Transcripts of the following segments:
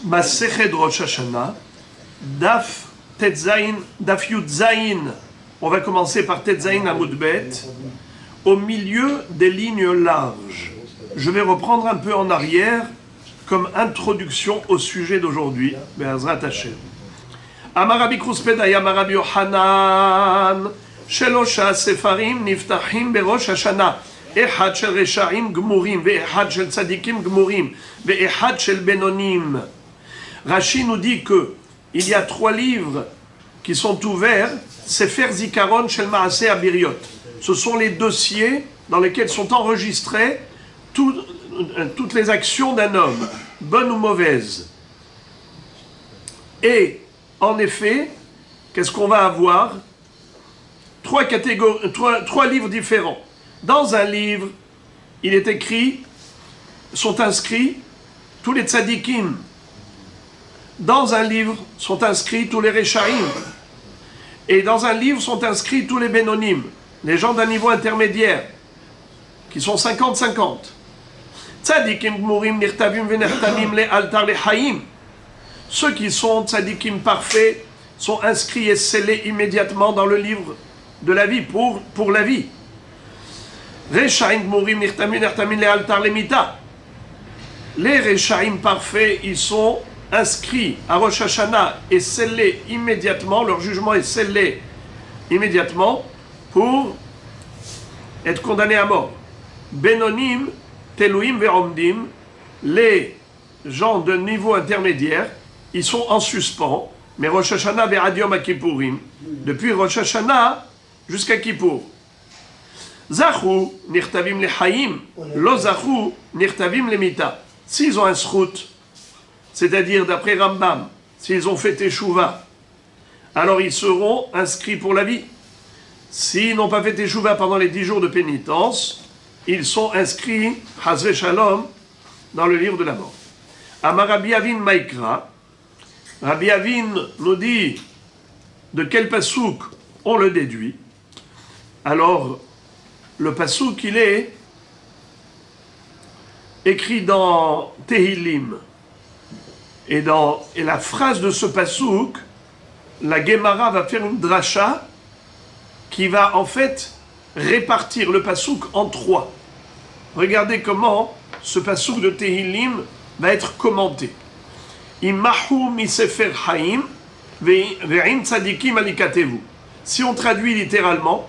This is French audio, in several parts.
Masechet Rosh Hashanah, Daf Tetzain, Daf Yud Zain. On va commencer par Tetzain Amud Bet, au milieu des lignes larges. Je vais reprendre un peu en arrière comme introduction au sujet d'aujourd'hui. Be'ezrat Hashem. Amar Rabbi Kruspeda, Amar Rabbi Yochanan, Shelosha Sefarim Niftachim Berosh Hashanah. אחד של רשעים גמורים, ואחד של צדיקים גמורים, ואחד של בינונים. Rashi nous dit que il y a 3 livres qui sont ouverts, Sefer Zikaron Shel Maaseh Abiriot. Ce sont les dossiers dans lesquels sont enregistrées toutes les actions d'un homme, bonnes ou mauvaises. Et en effet, qu'est-ce qu'on va avoir? 3 livres différents. Dans un livre, il est écrit, sont inscrits tous les tzadikim. Dans un livre sont inscrits tous les rechaim. Et dans un livre sont inscrits tous les bénonim, les gens d'un niveau intermédiaire, qui sont 50-50. Tzadikim gmurim nirtavim venertamim le altar le haïm. Ceux qui sont tzadikim parfaits sont inscrits et scellés immédiatement dans le livre de la vie, pour la vie. Rechaim gmurim nirtamim le altar le mita. Les rechaim parfaits, ils sont inscrits à Rosh Hashanah et scellés immédiatement, leur jugement est scellé immédiatement pour être condamnés à mort. Benonim, Teluim ve'omdim, les gens de niveau intermédiaire, ils sont en suspens, mais Rosh Hashanah ve'ad Yom HaKippurim, depuis Rosh Hashanah jusqu'à Kippour. Zachu, nirtavim le hayim, lo zachu, nirtavim le mita. S'ils ont un srout, c'est-à-dire d'après Rambam, s'ils ont fait Teshuvah, alors ils seront inscrits pour la vie. S'ils n'ont pas fait Teshuvah pendant les 10 jours de pénitence, ils sont inscrits, Hazve Shalom, dans le livre de la mort. Amar Rabbi Avin Maikra, Rabbi Avin nous dit de quel pasouk on le déduit. Alors, le pasouk, il est écrit dans Tehillim. Et la phrase de ce pasouk, la Gemara va faire une dracha qui va en fait répartir le pasouk en 3. Regardez comment ce pasouk de Tehillim va être commenté. Imahu mi sefer haim ve'im tzadikim alikatevu. Si on traduit littéralement,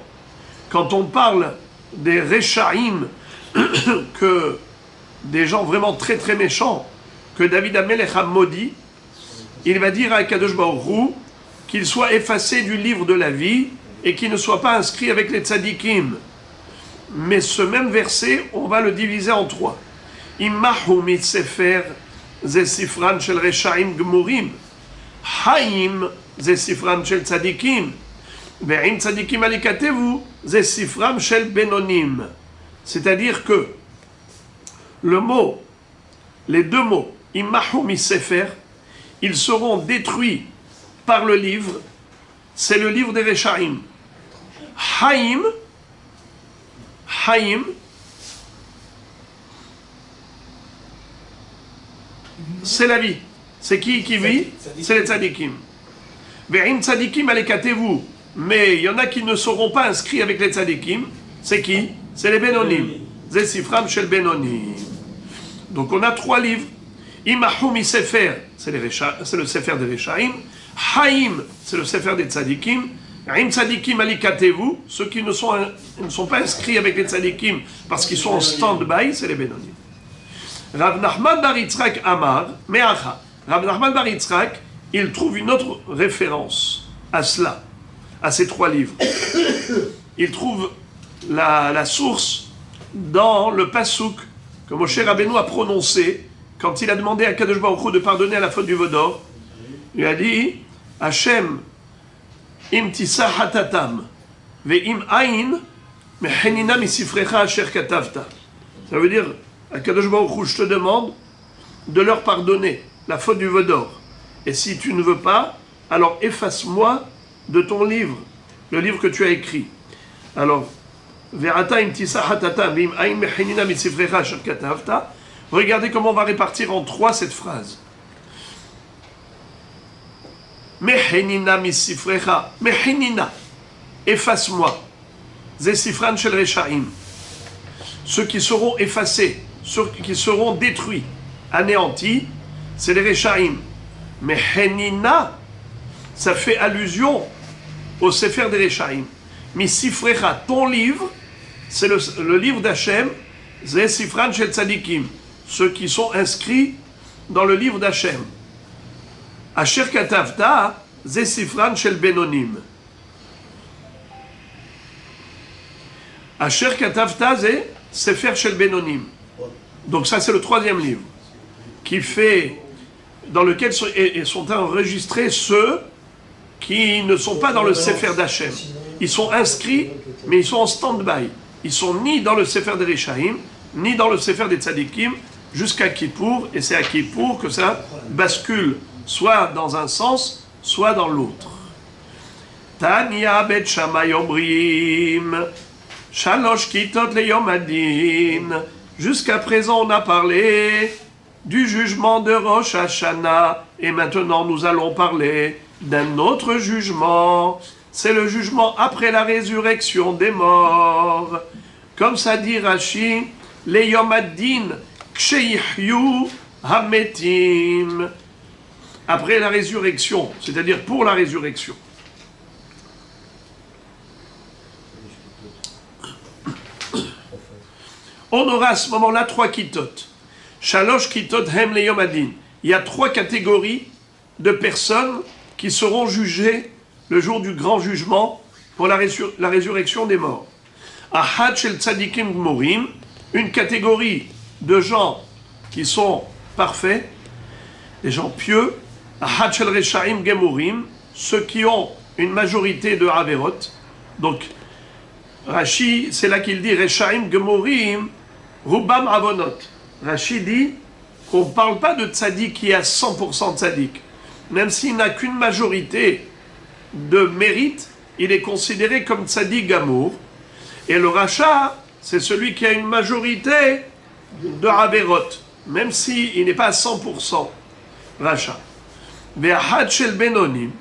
quand on parle des rechaim, que des gens vraiment très très méchants, que David Amelech a maudit, il va dire à Kadosh Baruch Hu qu'il soit effacé du livre de la vie et qu'il ne soit pas inscrit avec les tzadikim. Mais ce même verset, on va le diviser en 3. Immahu mitsefer ze sifran shel reshaim gmurim, haim ze sifran shel tzadikim, ve'im tzadikim alikatevu ze sifram shel benonim. C'est-à-dire que les 2 mots, Immahu mi sefer, ils seront détruits par le livre, c'est le livre des Rechaim. Haïm, c'est la vie. C'est qui vit? C'est les tzadikim. Ve'im tzadikim alekatevu. Mais il y en a qui ne seront pas inscrits avec les tzadikim. C'est qui? C'est les Benonim. Ze sifram shel Benonim. Donc on a 3 livres. Imahu mi sefer, c'est le sefer des Rechaim. Haïm, c'est le sefer des tzadikim. Im tzadikim alikatevu, ceux qui ne sont pas inscrits avec les tzadikim parce qu'ils sont en stand-by, c'est les Benonim. Rav Nachman bar Yitzhak Amar, Me'acha. Rav Nachman bar Yitzhak, il trouve une autre référence à cela, à ces 3 livres. Il trouve la source dans le pasouk que Moshe Rabbeinu a prononcé quand il a demandé à Kadosh Baruch Hu de pardonner à la faute du Vaudor. Il a dit Hashem im tisa hatatam ve'im ayin mechenina misifrecha asher katavta. Ça veut dire à Kadosh Baruch Hu, je te demande de leur pardonner la faute du Vaudor. Et si tu ne veux pas, alors efface-moi de ton livre, le livre que tu as écrit. Alors, ve'ata im tisa hatatam ve'im ayin mechenina misifrecha asher katavta. Regardez comment on va répartir en 3 cette phrase. Mehenina misifrecha. Mehenina. Efface-moi. Zesifran shel Reshaim. Ceux qui seront effacés, ceux qui seront détruits, anéantis, c'est les Reshaim. Mehenina, ça fait allusion au Sefer des Reshaim. Misifrecha, ton livre, c'est le livre d'Hachem, Zesifran shel Tzadikim. Ceux qui sont inscrits dans le livre d'Hachem. Asher katavta, Zesifran shel Benonim. Asher katavta, c'est Sefer shel Benonim. Donc ça, c'est le troisième livre, dans lequel sont enregistrés ceux qui ne sont pas dans le Sefer d'Hachem. Ils sont inscrits, mais ils sont en stand-by. Ils sont ni dans le Sefer des Reshaim, ni dans le Sefer des Tzadikim, jusqu'à Kippour, et c'est à Kippour que ça bascule, soit dans un sens, soit dans l'autre. Tanya bet Shammai omrim, shalosh kitot leyom adin. Jusqu'à présent, on a parlé du jugement de Rosh Hashanah, et maintenant nous allons parler d'un autre jugement. C'est le jugement après la résurrection des morts. Comme ça dit Rashi, leyom adin ksheyichyu hametim. Après la résurrection, c'est-à-dire pour la résurrection. On aura à ce moment-là 3 kitot. Shalosh kitot hem leyom adin. Il y a 3 catégories de personnes qui seront jugées le jour du grand jugement pour la résurrection des morts. Ahad shel tzadikim gmorim, une catégorie de gens qui sont parfaits, des gens pieux. Ahad shel reshaim gemurim, ceux qui ont une majorité de averot. Donc, Rashi, c'est là qu'il dit reshaim gemurim, rubam avonot. Rashi dit qu'on ne parle pas de tzaddik qui est à 100% tzaddik. Même s'il n'a qu'une majorité de mérite, il est considéré comme tzaddik gamour. Et le rachat, c'est celui qui a une majorité de averot, même s'il n'est pas à 100% rachat. Ve'ahad shel benonim,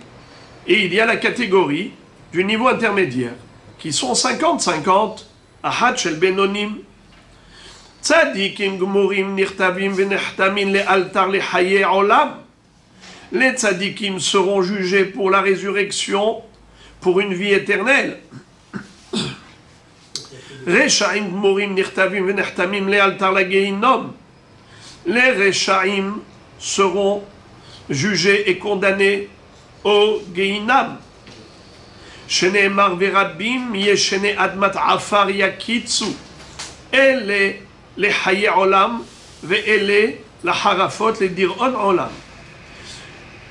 et il y a la catégorie du niveau intermédiaire, qui sont 50-50, ahad shel benonim. Tzadikim gmurim nirtavim venechtamin le'altar lechaye olam. Les tzadikim seront jugés pour la résurrection, pour une vie éternelle. Reshaim gmurim nirtavim venechtamim le'altar lageinom. Les reshaim seront jugés et condamnés au Geinam. Shene'emar verabim yeshene admat afar yakitsu. Ele les haye olam ve'ele la harafot les diron olam.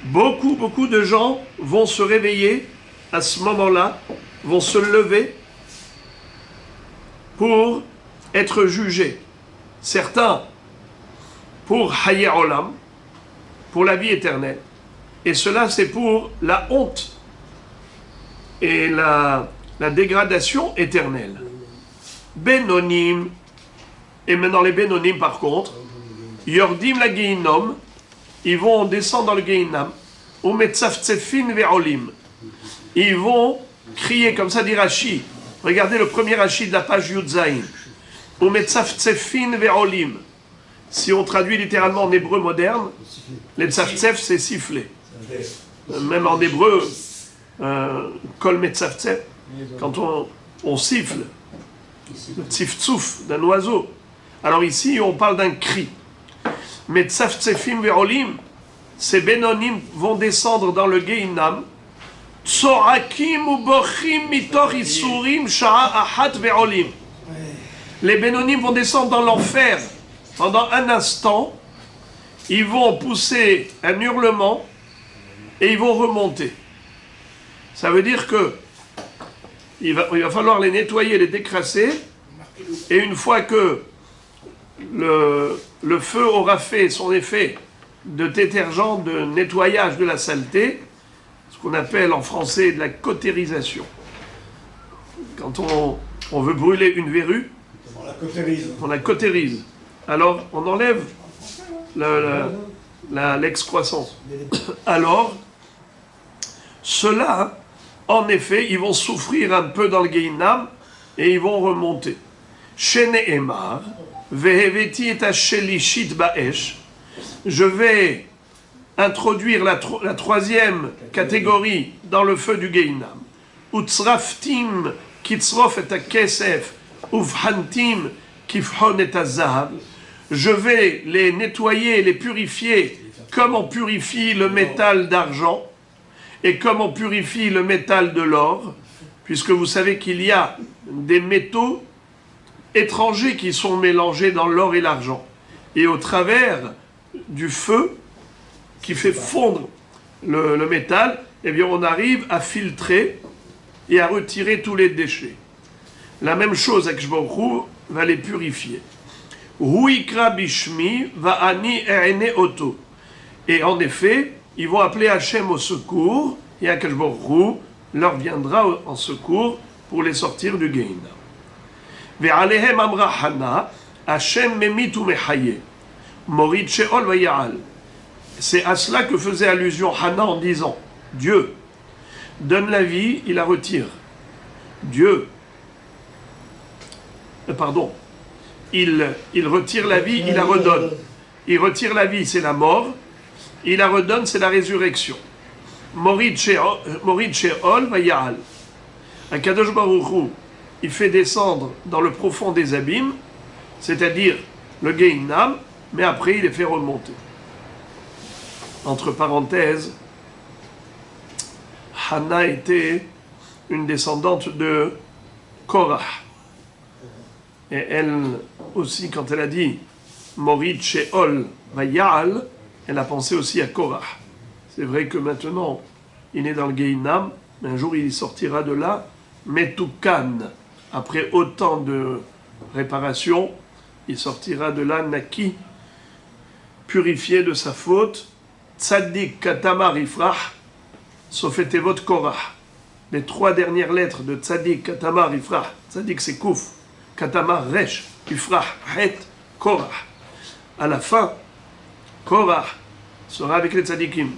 Beaucoup de gens vont se réveiller à ce moment-là, vont se lever pour être jugés. Certains pour haye olam, pour la vie éternelle. Et cela, c'est pour la honte et la dégradation éternelle. Benonim, et maintenant les Benonim par contre, Yordim la Geinom, ils vont descendre dans le Geinam, ou Metzaftsefin ve'olim. Ils vont crier, comme ça dit Rashi. Regardez le premier Rashi de la page Yudzaïn. Ou Metzaftsefin ve'olim. Si on traduit littéralement en hébreu moderne, les tzaftsef c'est siffler. Même en hébreu, kol metzaftsef, quand on siffle, le tziftzuf d'un oiseau. Alors ici, on parle d'un cri. Metzaftsefim ve'olim, ces Benonim vont descendre dans le Geinam. Tsorakim u bochim mitoch isurim sha'a ahat ve'olim. Les Benonim vont descendre dans l'enfer. Pendant un instant, ils vont pousser un hurlement et ils vont remonter. Ça veut dire que il va falloir les nettoyer, les décrasser, et une fois que le feu aura fait son effet de détergent, de nettoyage de la saleté, ce qu'on appelle en français de la cautérisation. Quand on veut brûler une verrue, on la cautérise. Alors, on enlève l'excroissance. Alors, Ceux-là, en effet, ils vont souffrir un peu dans le Gehinam et ils vont remonter. Shene'emar, veheveti et ashelishit ba'esh. Je vais introduire la troisième catégorie dans le feu du Gehinam. Utzraftim kitzrof et akesef, uvhantim kifhon et azahav. Je vais les nettoyer, les purifier comme on purifie le métal d'argent et comme on purifie le métal de l'or, puisque vous savez qu'il y a des métaux étrangers qui sont mélangés dans l'or et l'argent. Et au travers du feu qui fait fondre le métal, eh bien on arrive à filtrer et à retirer tous les déchets. La même chose avec Baruch va les purifier. Huikra bishmi va ani ene oto. Et en effet, ils vont appeler Hachem au secours, et Akash Baruch leur viendra en secours pour les sortir du Gehinam. Ve'alehem amra Hana, Hachem memit u mechaye, morid sheol vayal. C'est à cela que faisait allusion Hana en disant Dieu donne la vie, il la retire. Dieu, il retire la vie, il la redonne. Il retire la vie, c'est la mort. Il la redonne, c'est la résurrection. Morid sheol vayal. Akadosh Baruch Hu, il fait descendre dans le profond des abîmes, c'est-à-dire le Gehinam, mais après il les fait remonter. Entre parenthèses, Hana était une descendante de Korah. Et elle aussi, quand elle a dit Morid sheol vayal, elle a pensé aussi à Korah. C'est vrai que maintenant, il est dans le Gehinam, mais un jour il sortira de là, Metukan. Après autant de réparations, il sortira de là Naki, purifié de sa faute, Tzadik Katamar Ifrah, Sofetevot Korah. Les trois dernières lettres de Tzadik Katamar Ifrah, Tzadik c'est Kouf, Katamar Resh, Ifrah, Het, Korah. À la fin, Korah sera avec les tzadikim.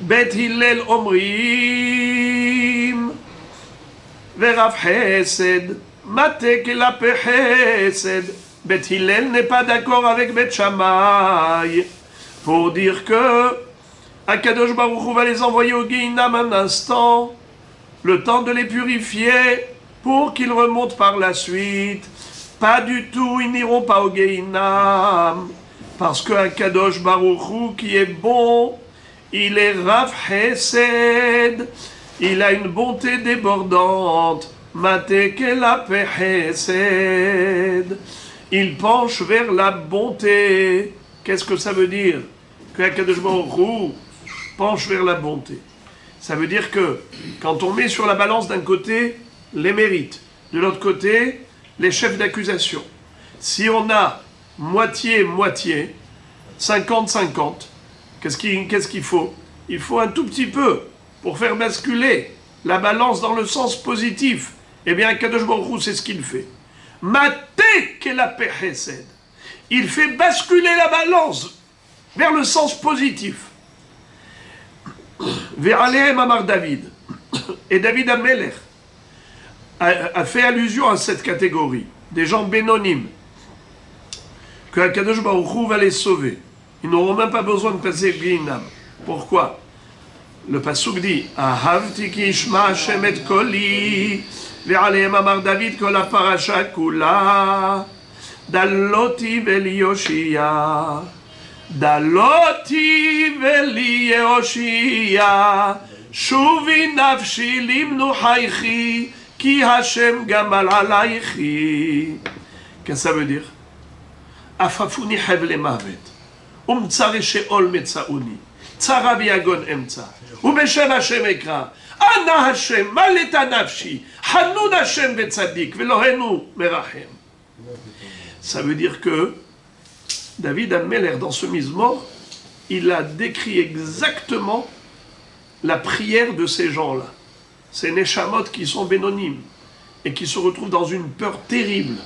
Bet Hillel Omrim Verav Chesed Matek Elape Chesed. Bet Hillel n'est pas d'accord avec Bet Shammai pour dire que Akadosh Baruch Hu va les envoyer au Gehinam un instant, le temps de les purifier pour qu'ils remontent par la suite. Pas du tout, ils n'iront pas au Gehinam. Parce qu'un Kadosh Baruch Hu qui est bon, il est Rav Chesed, il a une bonté débordante. Matekela Chesed, il penche vers la bonté. Qu'est-ce que ça veut dire? Qu'un Kadosh Baruch Hu penche vers la bonté. Ça veut dire que quand on met sur la balance d'un côté les mérites, de l'autre côté les chefs d'accusation, si on a moitié, 50-50. Qu'est-ce qu'il faut? Il faut un tout petit peu pour faire basculer la balance dans le sens positif. Eh bien, Kadosh Baruch Hu, c'est ce qu'il fait. Matek la Chesed. Il fait basculer la balance vers le sens positif. Ve'alehem amar David. Et David Amelech a fait allusion à cette catégorie, des gens bénonymes, que Akadosh Baruch Hu va les sauver. Ils n'auront même pas besoin de passer Gehinam. Pourquoi? Le pasuk dit Ahavti ki ishma Hashem et koli ve'alehem amar David kol ha'parasha kula daloti veli Yoshia daloti veli Yoshia shuvi nafshi limnu haychi ki Hashem gamal alaychi. Qu'est-ce que ça veut dire? Afafuni hevle mavet, tsare sheol metzauni, tsara viagon emtza, ubeshem Hashem ekra, ana Hashem maleta nafshi, hanun Hashem vetzadik, velohenu merachem. Ça veut dire que David Amelech, dans ce Mizmor, il a décrit exactement la prière de ces gens-là, ces Neshamot qui sont bénonymes et qui se retrouvent dans une peur terrible,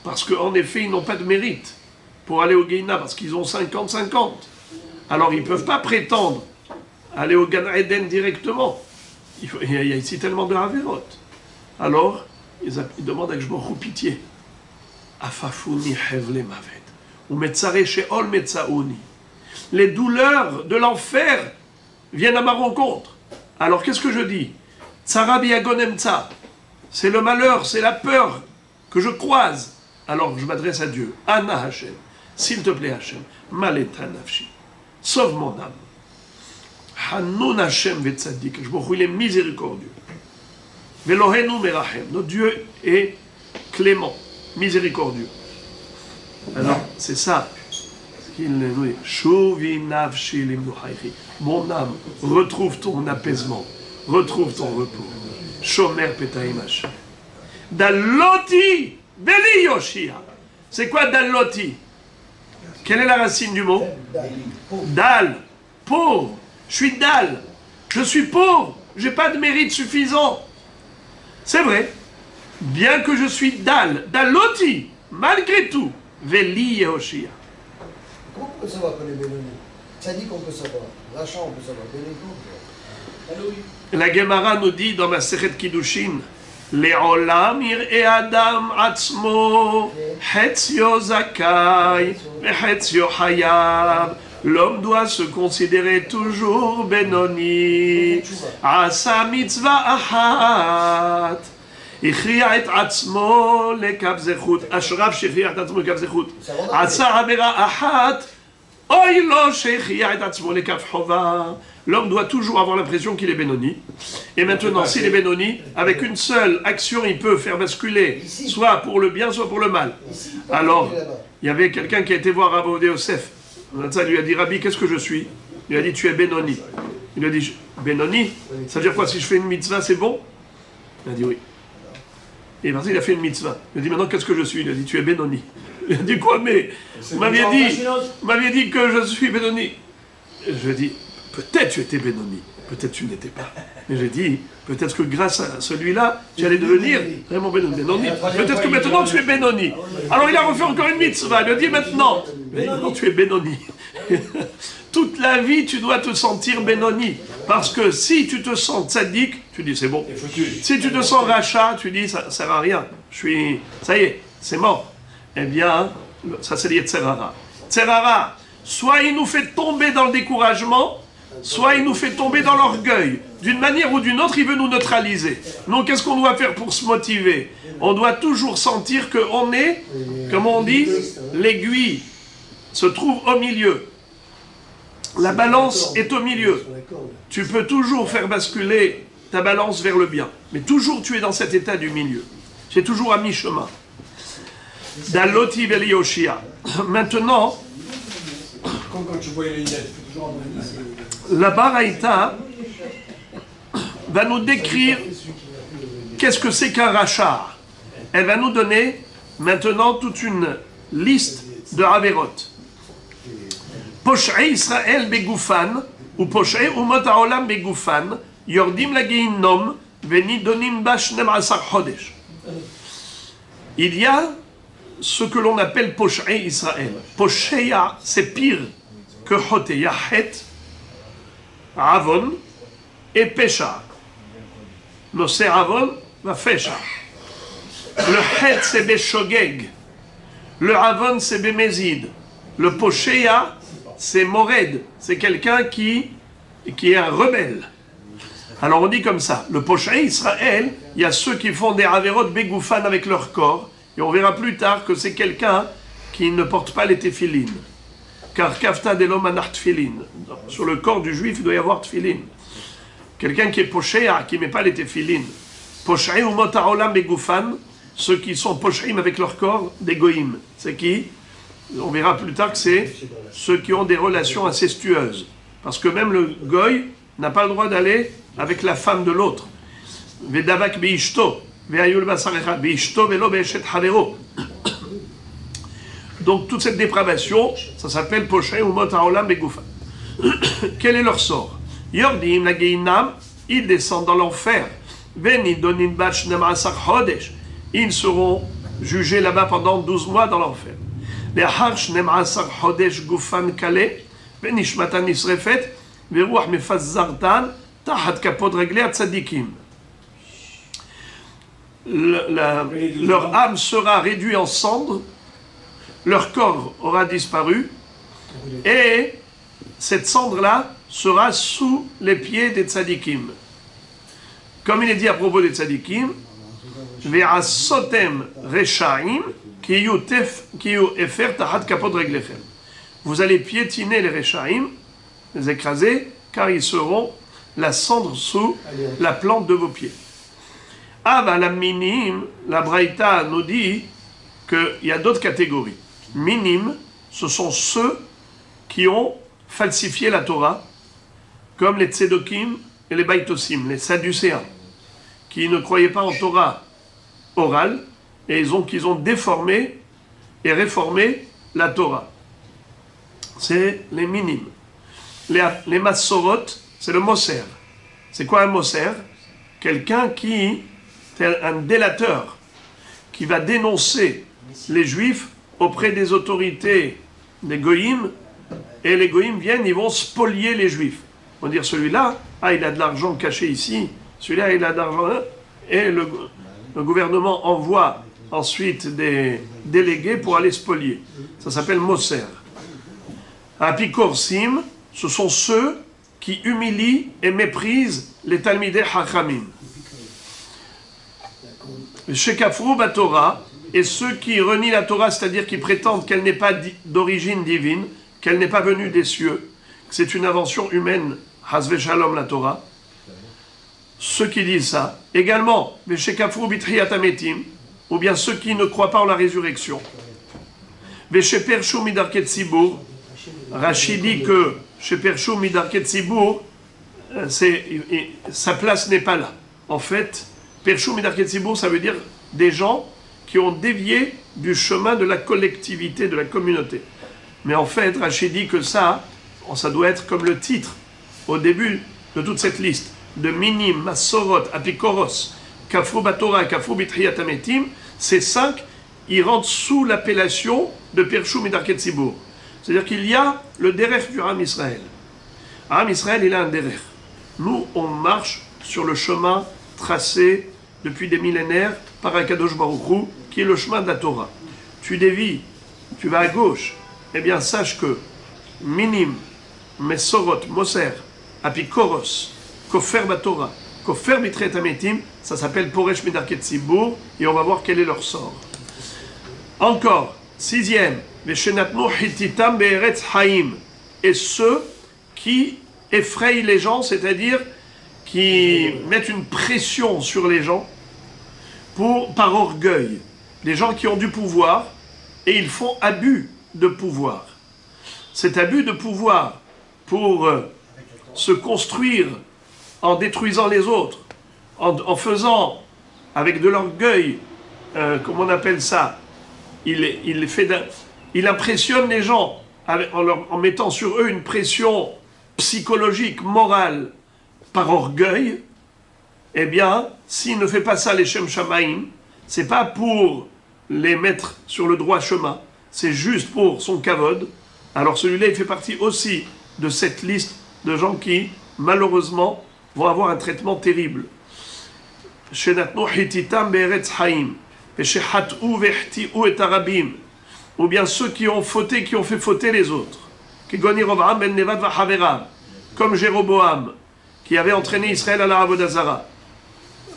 parce qu'en effet, ils n'ont pas de mérite pour aller au Gehinam, parce qu'ils ont 50-50. Alors ils ne peuvent pas prétendre aller au Gan Eden directement. Il y a ici tellement de Haverot. Alors, ils demandent à Kshbochou pitié. Afafuni hevle mavet. Ou metzare sheol metzaouni. Les douleurs de l'enfer viennent à ma rencontre. Alors qu'est-ce que je dis? Tzara biagon emtza. C'est le malheur, c'est la peur que je croise. Alors je m'adresse à Dieu. Anna Hashem. S'il te plaît Hashem. Maleta nafshi. Sauve mon âme. Hanoun Hashem vetzadik. Il est miséricordieux. Velohenu merachem. Notre Dieu est clément, miséricordieux. Alors, c'est ça qu'il nous dit. Shuvi nafshi limnuchaychi. Mon âme, retrouve ton apaisement, retrouve ton repos. Shomer petaim Hashem. Dalloti beli yoshia. C'est quoi dalloti? Quelle est la racine du mot? Dal, pauvre. Je suis dal. Je suis pauvre. J'ai pas de mérite suffisant. C'est vrai. Bien que je suis dal, dalloti, malgré tout, veli yoshia. Comment on peut savoir qu'on est bénoni? Ça dit qu'on peut savoir. Rachat, on peut savoir. Bénoni. La Gemara nous dit dans ma Sechet Kiddushin, Le'olam yir'e adam atzmo, hetzio zakai, hetzio hayav. L'homme doit se considérer toujours Benoni. Asa mitzvah achat. הכריע את עצמו לקו זכות, אשריו שהכריע את עצמו לקו זכות. עשה עבירה אחת, אוי לו שהכריע את עצמו לקו חובה. L'homme doit toujours avoir l'impression qu'il est Benoni. Et maintenant, s'il est Benoni, avec une seule action, il peut faire basculer, soit pour le bien, soit pour le mal. Alors, il y avait quelqu'un qui a été voir Rabbi Ovadia Yosef. Il lui a dit, Rabbi, qu'est-ce que je suis? Il lui a dit, tu es Benoni. Il lui a dit, Benoni? Ça veut dire quoi? Si je fais une mitzvah, c'est bon? Il a dit oui. Et parce qu'il a fait une mitzvah. Il a dit, maintenant, qu'est-ce que je suis? Il a dit, tu es Benoni. Il a dit, quoi? Mais vous m'aviez dit que je suis Benoni. Je lui ai dit, peut-être tu étais Benoni, peut-être tu n'étais pas. Mais j'ai dit, peut-être que grâce à celui-là, tu allais devenir vraiment Benoni. Peut-être que maintenant tu es Benoni. Alors il a refait encore une mitzvah. Il a dit, maintenant tu es Benoni. Toute la vie, tu dois te sentir Benoni. Parce que si tu te sens tzaddik, tu dis c'est bon. Si tu te sens rachat, tu dis ça ne sert à rien. Ça y est, c'est mort. Eh bien, ça c'est lié Tzerara. Tzerara, soit il nous fait tomber dans le découragement, soit il nous fait tomber dans l'orgueil. D'une manière ou d'une autre, il veut nous neutraliser. Donc, qu'est-ce qu'on doit faire pour se motiver? On doit toujours sentir qu'on est, comme on dit, l'aiguille se trouve au milieu. La balance est au milieu. Tu peux toujours faire basculer ta balance vers le bien. Mais toujours tu es dans cet état du milieu. Tu es toujours à mi-chemin. Dalloti veli yoshia. Maintenant, quand tu vois les lunettes, toujours la Baraïta va nous décrire qu'est-ce que c'est qu'un rachat. Elle va nous donner maintenant toute une liste de Haverot. Posh'ei Israël begoufan, ou Posh'ei Umot haolam begoufan, yordim la gehinnom, venidonim ba 12 chodesh. Il y a ce que l'on appelle Posh'ei Israël. Posheya, c'est pire que Hoteya, Het, Avon et Pesha. Le c'est Avon, va Fesha. Le Het, c'est Beshogeg. Le Avon, c'est Bemezid. Le Posheya, c'est Mored. C'est quelqu'un qui est un rebelle. Alors on dit comme ça. Le Posh'ei Israël, il y a ceux qui font des Haverot Begoufan avec leur corps. Et on verra plus tard que c'est quelqu'un qui ne porte pas les téphilines. Car kafta delom anach tfilin. Sur le corps du juif, il doit y avoir tfilin. Quelqu'un qui est poshéa, qui ne met pas les téphilines. Poshéa ou mot haolam begoufan, ceux qui sont poshéim avec leur corps, des goïm. C'est qui? On verra plus tard que c'est ceux qui ont des relations incestueuses. Parce que même le goy n'a pas le droit d'aller avec la femme de l'autre. Vedavak beishto. Donc toute cette dépravation, ça s'appelle Posh'ei Umot haolam begoufan. Quel est leur sort? Yordim la geinam, ils descendent dans l'enfer. Venidonim bat 12 chodesh, ils seront jugés là-bas pendant 12 mois dans l'enfer. Le'achar 12 chodesh gufan kale, venishmatan nisrefet, veruach mefazzartan tahat kapod reglei hatzadikim. Leur âme sera réduite en cendres, leur corps aura disparu, et cette cendre-là sera sous les pieds des tzadikim. Comme il est dit à propos des tzadikim, ve'asotem rechaim kiyu efer tahat kapod reglechem. Vous allez piétiner les rechaim, les écraser, car ils seront la cendre sous la plante de vos pieds. Ava la minim, la Braïta nous dit qu'il y a d'autres catégories. Minim, ce sont ceux qui ont falsifié la Torah, comme les Tzedokim et les Baïtosim, les Sadducéens, qui ne croyaient pas en Torah orale, et qu'ils ont déformé et réformé la Torah. C'est les minimes. Les Massorot, c'est le Moser. C'est quoi un Moser? Quelqu'un qui est un délateur, qui va dénoncer les Juifs auprès des autorités des Goïm, et les Goïm viennent, ils vont spolier les Juifs. On va dire celui-là, il a de l'argent caché ici, celui-là, il a de l'argent là, et le gouvernement envoie ensuite des délégués pour aller spolier. Ça s'appelle Moser. Apikorsim, ce sont ceux qui humilient et méprisent les Talmidei Chachamim. Shekafru Batorah, et ceux qui renient la Torah, c'est-à-dire qui prétendent qu'elle n'est pas d'origine divine, qu'elle n'est pas venue des cieux, que c'est une invention humaine, Hasve Shalom la Torah. Ceux qui disent ça. Également, Shekafru Bitriyat Ametim, ou bien ceux qui ne croient pas en la résurrection. Veshepershu Midarket Tzibur, Rachid dit que Shepershu Midarket Tzibur, sa place n'est pas là. En fait, Pershu Midarket Tzibur, ça veut dire des gens qui ont dévié du chemin de la collectivité, de la communauté. Mais en fait, Rachid dit que ça doit être comme le titre au début de toute cette liste de Minim, Massorot, Apikoros, Kafru Batorah, Kafru Bitriyat Ametim. Ces 5, ils rentrent sous l'appellation de Pershu Midarket Tzibur. C'est-à-dire qu'il y a le derech du Ham Israël. Ham Israël, il a un derech. Nous, on marche sur le chemin tracé depuis des millénaires par Akadosh Baruch Hu, qui est le chemin de la Torah. Tu dévies, tu vas à gauche, eh bien sache que Minim, Mesorot, Moser, Apikoros, Kofer Batorah, Kofer Bitriyat Ametim, ça s'appelle Poresh Midarket Tzibur, et on va voir quel est leur sort. Encore, 6e, Veshenatnu Hititam Be'eretz Haim, et ceux qui effrayent les gens, c'est-à-dire qui mettent une pression sur les gens par orgueil. Des gens qui ont du pouvoir et ils font abus de pouvoir. Cet abus de pouvoir pour se construire en détruisant les autres, en faisant avec de l'orgueil, comment on appelle ça, il impressionne les gens en mettant sur eux une pression psychologique, morale, par orgueil. Eh bien, s'il ne fait pas ça, les Shem Shamaim, c'est pas pour les mettre sur le droit chemin, c'est juste pour son kavod. Alors celui-là, il fait partie aussi de cette liste de gens qui, malheureusement, vont avoir un traitement terrible. Ou bien ceux qui ont fauté, qui ont fait fauter les autres. Comme Jéroboam, qui avait entraîné Israël à la Avodah Zara.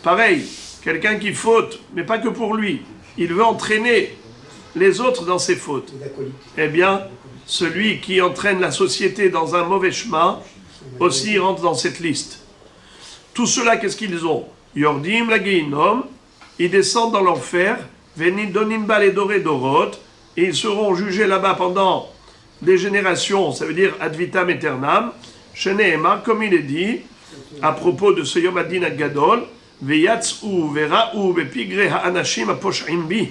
Pareil, quelqu'un qui faute, mais pas que pour lui. Il veut entraîner les autres dans ses fautes. Eh bien, celui qui entraîne la société dans un mauvais chemin, aussi rentre dans cette liste. Tout cela, qu'est-ce qu'ils ont? Yordim la Geinom, ils descendent dans l'enfer, Venidonim baledore dorot, et ils seront jugés là-bas pendant des générations, ça veut dire ad vitam aeternam, Sheneema, comme il est dit, à propos de ce Yom Adin Gadol, Veyatz'u vera'u bepigre ha'anashim aposh'im bi,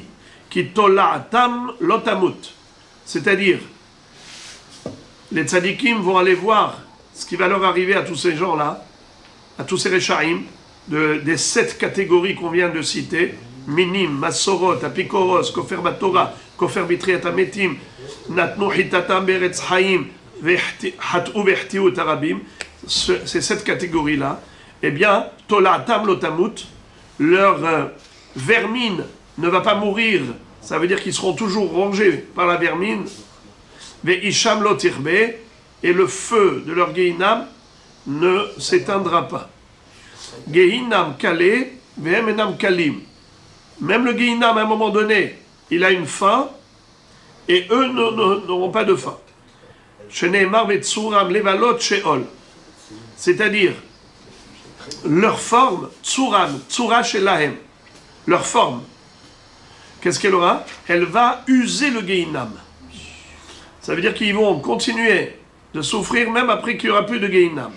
ki tola'atam lotamut. C'est-à-dire, les tzadikim vont aller voir ce qui va leur arriver à tous ces gens-là, à tous ces rechaim, des 7 catégories qu'on vient de citer, Minim, Masorot, Apikoros, Kofer Batorah, Kofer Bitriyat Ametim, Natnu Hitatam Beretz Haim, Hat'u Vehtiu Tarabim, c'est cette catégorie-là, eh bien, Tola'atam lotamut, leur vermine ne va pas mourir, ça veut dire qu'ils seront toujours rongés par la vermine, Ve'isham lotirbe, et le feu de leur Gehinam ne s'éteindra pas. Gehinam kalé, ve'emenam kalim. Même le Gehinam, à un moment donné, il a une fin, et eux n'auront pas de fin. Shene'emar ve'tsuram levalot she'ol. C'est-à-dire, leur forme, tsuram, tsura shelahem, leur forme, qu'est-ce qu'elle aura? Elle va user le Gehinam. Ça veut dire qu'ils vont continuer de souffrir même après qu'il n'y aura plus de Gehinam.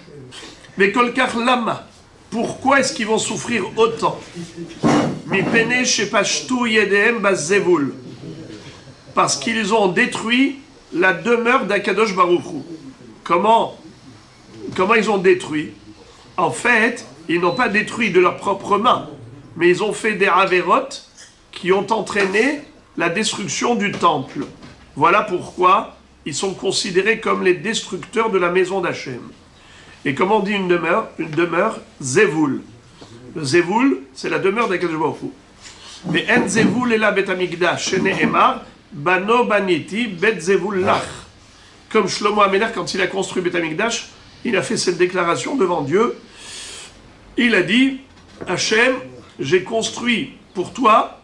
Mais kolkar lama, pourquoi est-ce qu'ils vont souffrir autant? Mipene shepashtu yedehem bazevul, parce qu'ils ont détruit la demeure d'Akadosh Baruch Hu. Comment ils ont détruit? En fait, ils n'ont pas détruit de leurs propres mains, mais ils ont fait des averot qui ont entraîné la destruction du temple. Voilà pourquoi ils sont considérés comme les destructeurs de la maison d'Hachem. Et comment on dit une demeure? Une demeure, Zévoul. Le Zévoul, c'est la demeure d'Akadosh Baruch Hu. Mais en Zévoul est la Bet Hamikdash, Shene Emar, Bano Baniti, Bet Zévoul Lach. Comme Shlomo Améler, quand il a construit Bet Hamikdash, il a fait cette déclaration devant Dieu. Il a dit, Hachem, j'ai construit pour toi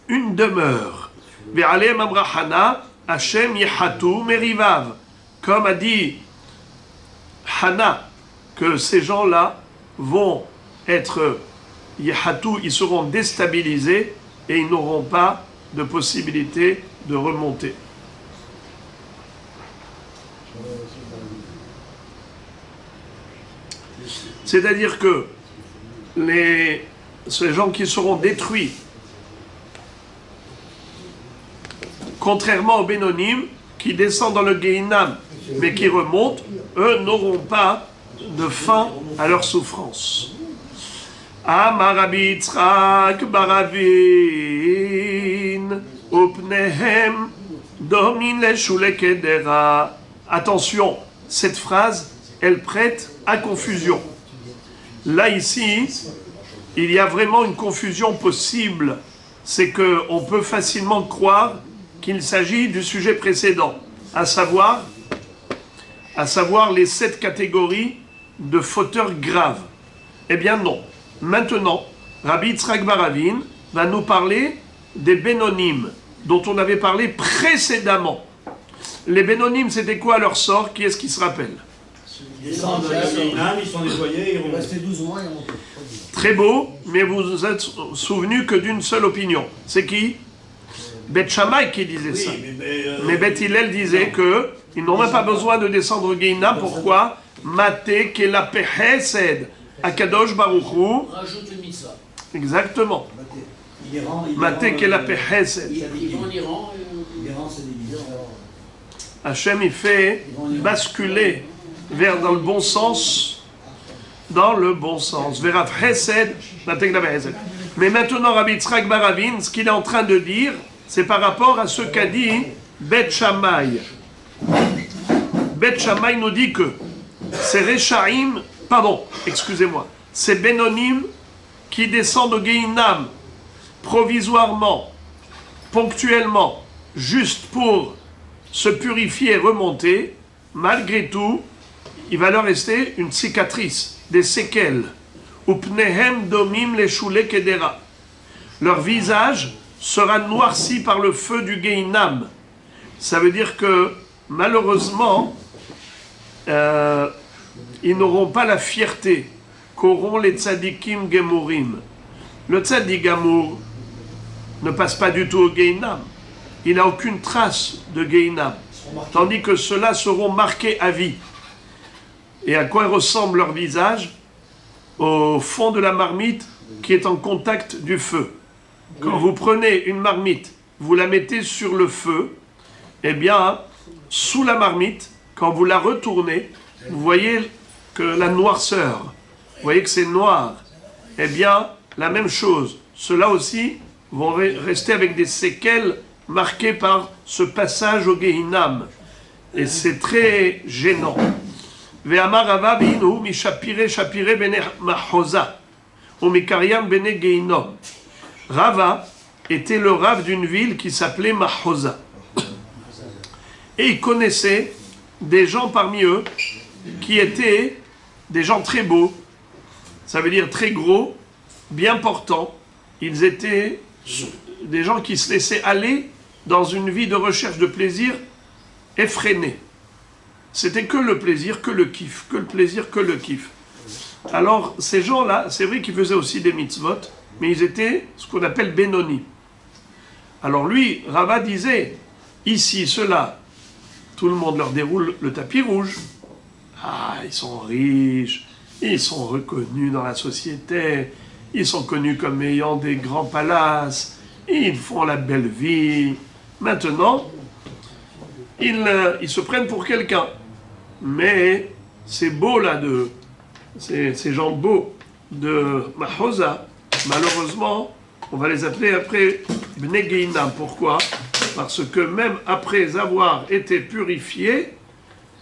une demeure. Ve'alem Amrahana, Hachem Yehatu Merivav. Comme a dit Hana, que ces gens-là vont être Yehatu, ils seront déstabilisés et ils n'auront pas de possibilité de remonter. C'est-à-dire que ces gens qui seront détruits, contrairement aux Bénonim, qui descendent dans le Gehinam, mais qui remontent, eux n'auront pas de fin à leur souffrance. Amar Rabbi Yitzchak Baravin, Upnehem, Domin Leshule Kedera. Attention, cette phrase, elle prête à confusion. Là, ici, il y a vraiment une confusion possible. C'est qu'on peut facilement croire qu'il s'agit du sujet précédent, à savoir les 7 catégories de fauteurs graves. Eh bien non. Maintenant, Rabbi Yitzchak Baravin va nous parler des Bénonim, dont on avait parlé précédemment. Les Bénonim, c'était quoi leur sort? Qui est-ce qui se rappelle? Ils descendent de la Gehinam, ils sont nettoyés, ils Il vont... restait 12 mois et on monte. Très beau, mais vous vous êtes souvenu que d'une seule opinion. C'est qui? Bet Shammai qui disait ça. Mais Bet Hillel disait qu'ils n'ont même pas besoin de descendre au Gehinam. Pourquoi? Mate Kela Pehesed. Akadosh Baruch Hu. Rajoute une mitzvah. Exactement. Mate Kela Pehesed. Ils vont en Iran. L'Iran, c'est divisé. Hachem, il fait basculer vers dans le bon sens. Dans le bon sens. Verat Hesed. Mate Kela Pehesed. Mais maintenant, Rabbi Yitzchak Baravin, ce qu'il est en train de dire, c'est par rapport à ce qu'a dit Bet Shammai. Bet Shammai nous dit que c'est Rechaim, c'est Bénonim qui descendent au Gehinam provisoirement, ponctuellement, juste pour se purifier et remonter. Malgré tout, il va leur rester une cicatrice, des séquelles. Upnehem domim leshule kedera. Leur visage sera noirci par le feu du Gehinam. Ça veut dire que, malheureusement, ils n'auront pas la fierté qu'auront les tzadikim gemurim. Le tzadik gamour ne passe pas du tout au Gehinam. Il n'a aucune trace de Gehinam. Tandis que ceux-là seront marqués à vie. Et à quoi ressemble leur visage? Au fond de la marmite qui est en contact du feu. Quand vous prenez une marmite, vous la mettez sur le feu, eh bien, sous la marmite, quand vous la retournez, vous voyez que la noirceur, vous voyez que c'est noir. Eh bien, la même chose. Ceux-là aussi vont rester avec des séquelles marquées par ce passage au Gehinam. Et c'est très gênant. Ve'amar Rava v'inu mishapire shapire bene Mahoza ou mikariam bene Geinom. Rava était le Rav d'une ville qui s'appelait Mahoza. Et il connaissait des gens parmi eux qui étaient des gens très beaux, ça veut dire très gros, bien portants. Ils étaient des gens qui se laissaient aller dans une vie de recherche de plaisir effrénée. C'était que le plaisir, que le kiff, que le plaisir, que le kiff. Alors, ces gens-là, c'est vrai qu'ils faisaient aussi des mitzvot, mais ils étaient ce qu'on appelle Benoni. Alors lui, Rava disait, ici, ceux-là, tout le monde leur déroule le tapis rouge. Ah, ils sont riches, ils sont reconnus dans la société, ils sont connus comme ayant des grands palaces, ils font la belle vie. Maintenant, ils se prennent pour quelqu'un. Mais ces beaux là, ces gens beaux de Mahoza, malheureusement, on va les appeler après Bnei Geinam. Pourquoi? Parce que même après avoir été purifiés,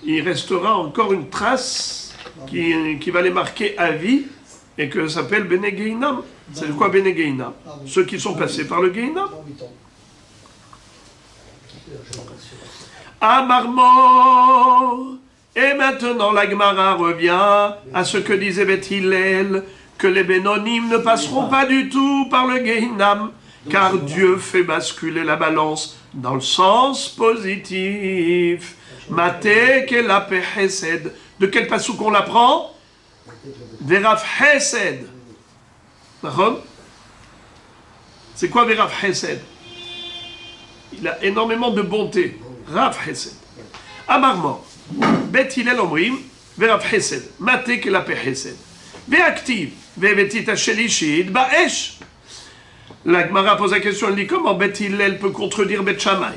il restera encore une trace qui va les marquer à vie et que ça s'appelle Bnei Geinam. C'est quoi Bnei Geinam? Ceux qui sont passés par le Geinam. Amarmor. Et maintenant la Gemara revient à ce que disait Beth Hillel, que les Bénonim ne passeront pas du tout par le Geinam, car Dieu fait basculer la balance dans le sens positif. Matek et la Hesed. De quel passouk on l'apprend? Verav Hesed. C'est quoi Verav Hesed? Il a énormément de bonté. Rav Hesed. Amarmor. Bet Hillel omrim, Verav Hesed. Matek et la Hesed. Ve'aktiv. Ve'vetita shelishid ba'esh. La Gemara pose la question, elle dit comment Bet Hillel peut contredire Bet Shammai?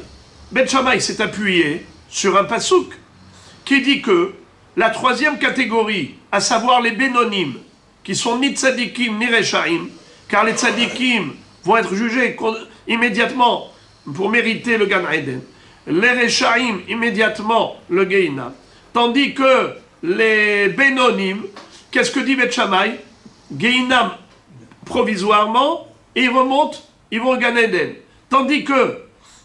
Bet Shammai s'est appuyé sur un pasouk qui dit que la troisième catégorie, à savoir les Bénonim, qui sont ni tzadikim ni rechaim, car les tzadikim vont être jugés immédiatement pour mériter le Gan Eden, les rechaim immédiatement le Gehinam, tandis que les Bénonim, qu'est-ce que dit Bet Shammai? Gehinam provisoirement, et ils remontent, ils vont au Gan Eden. Tandis que,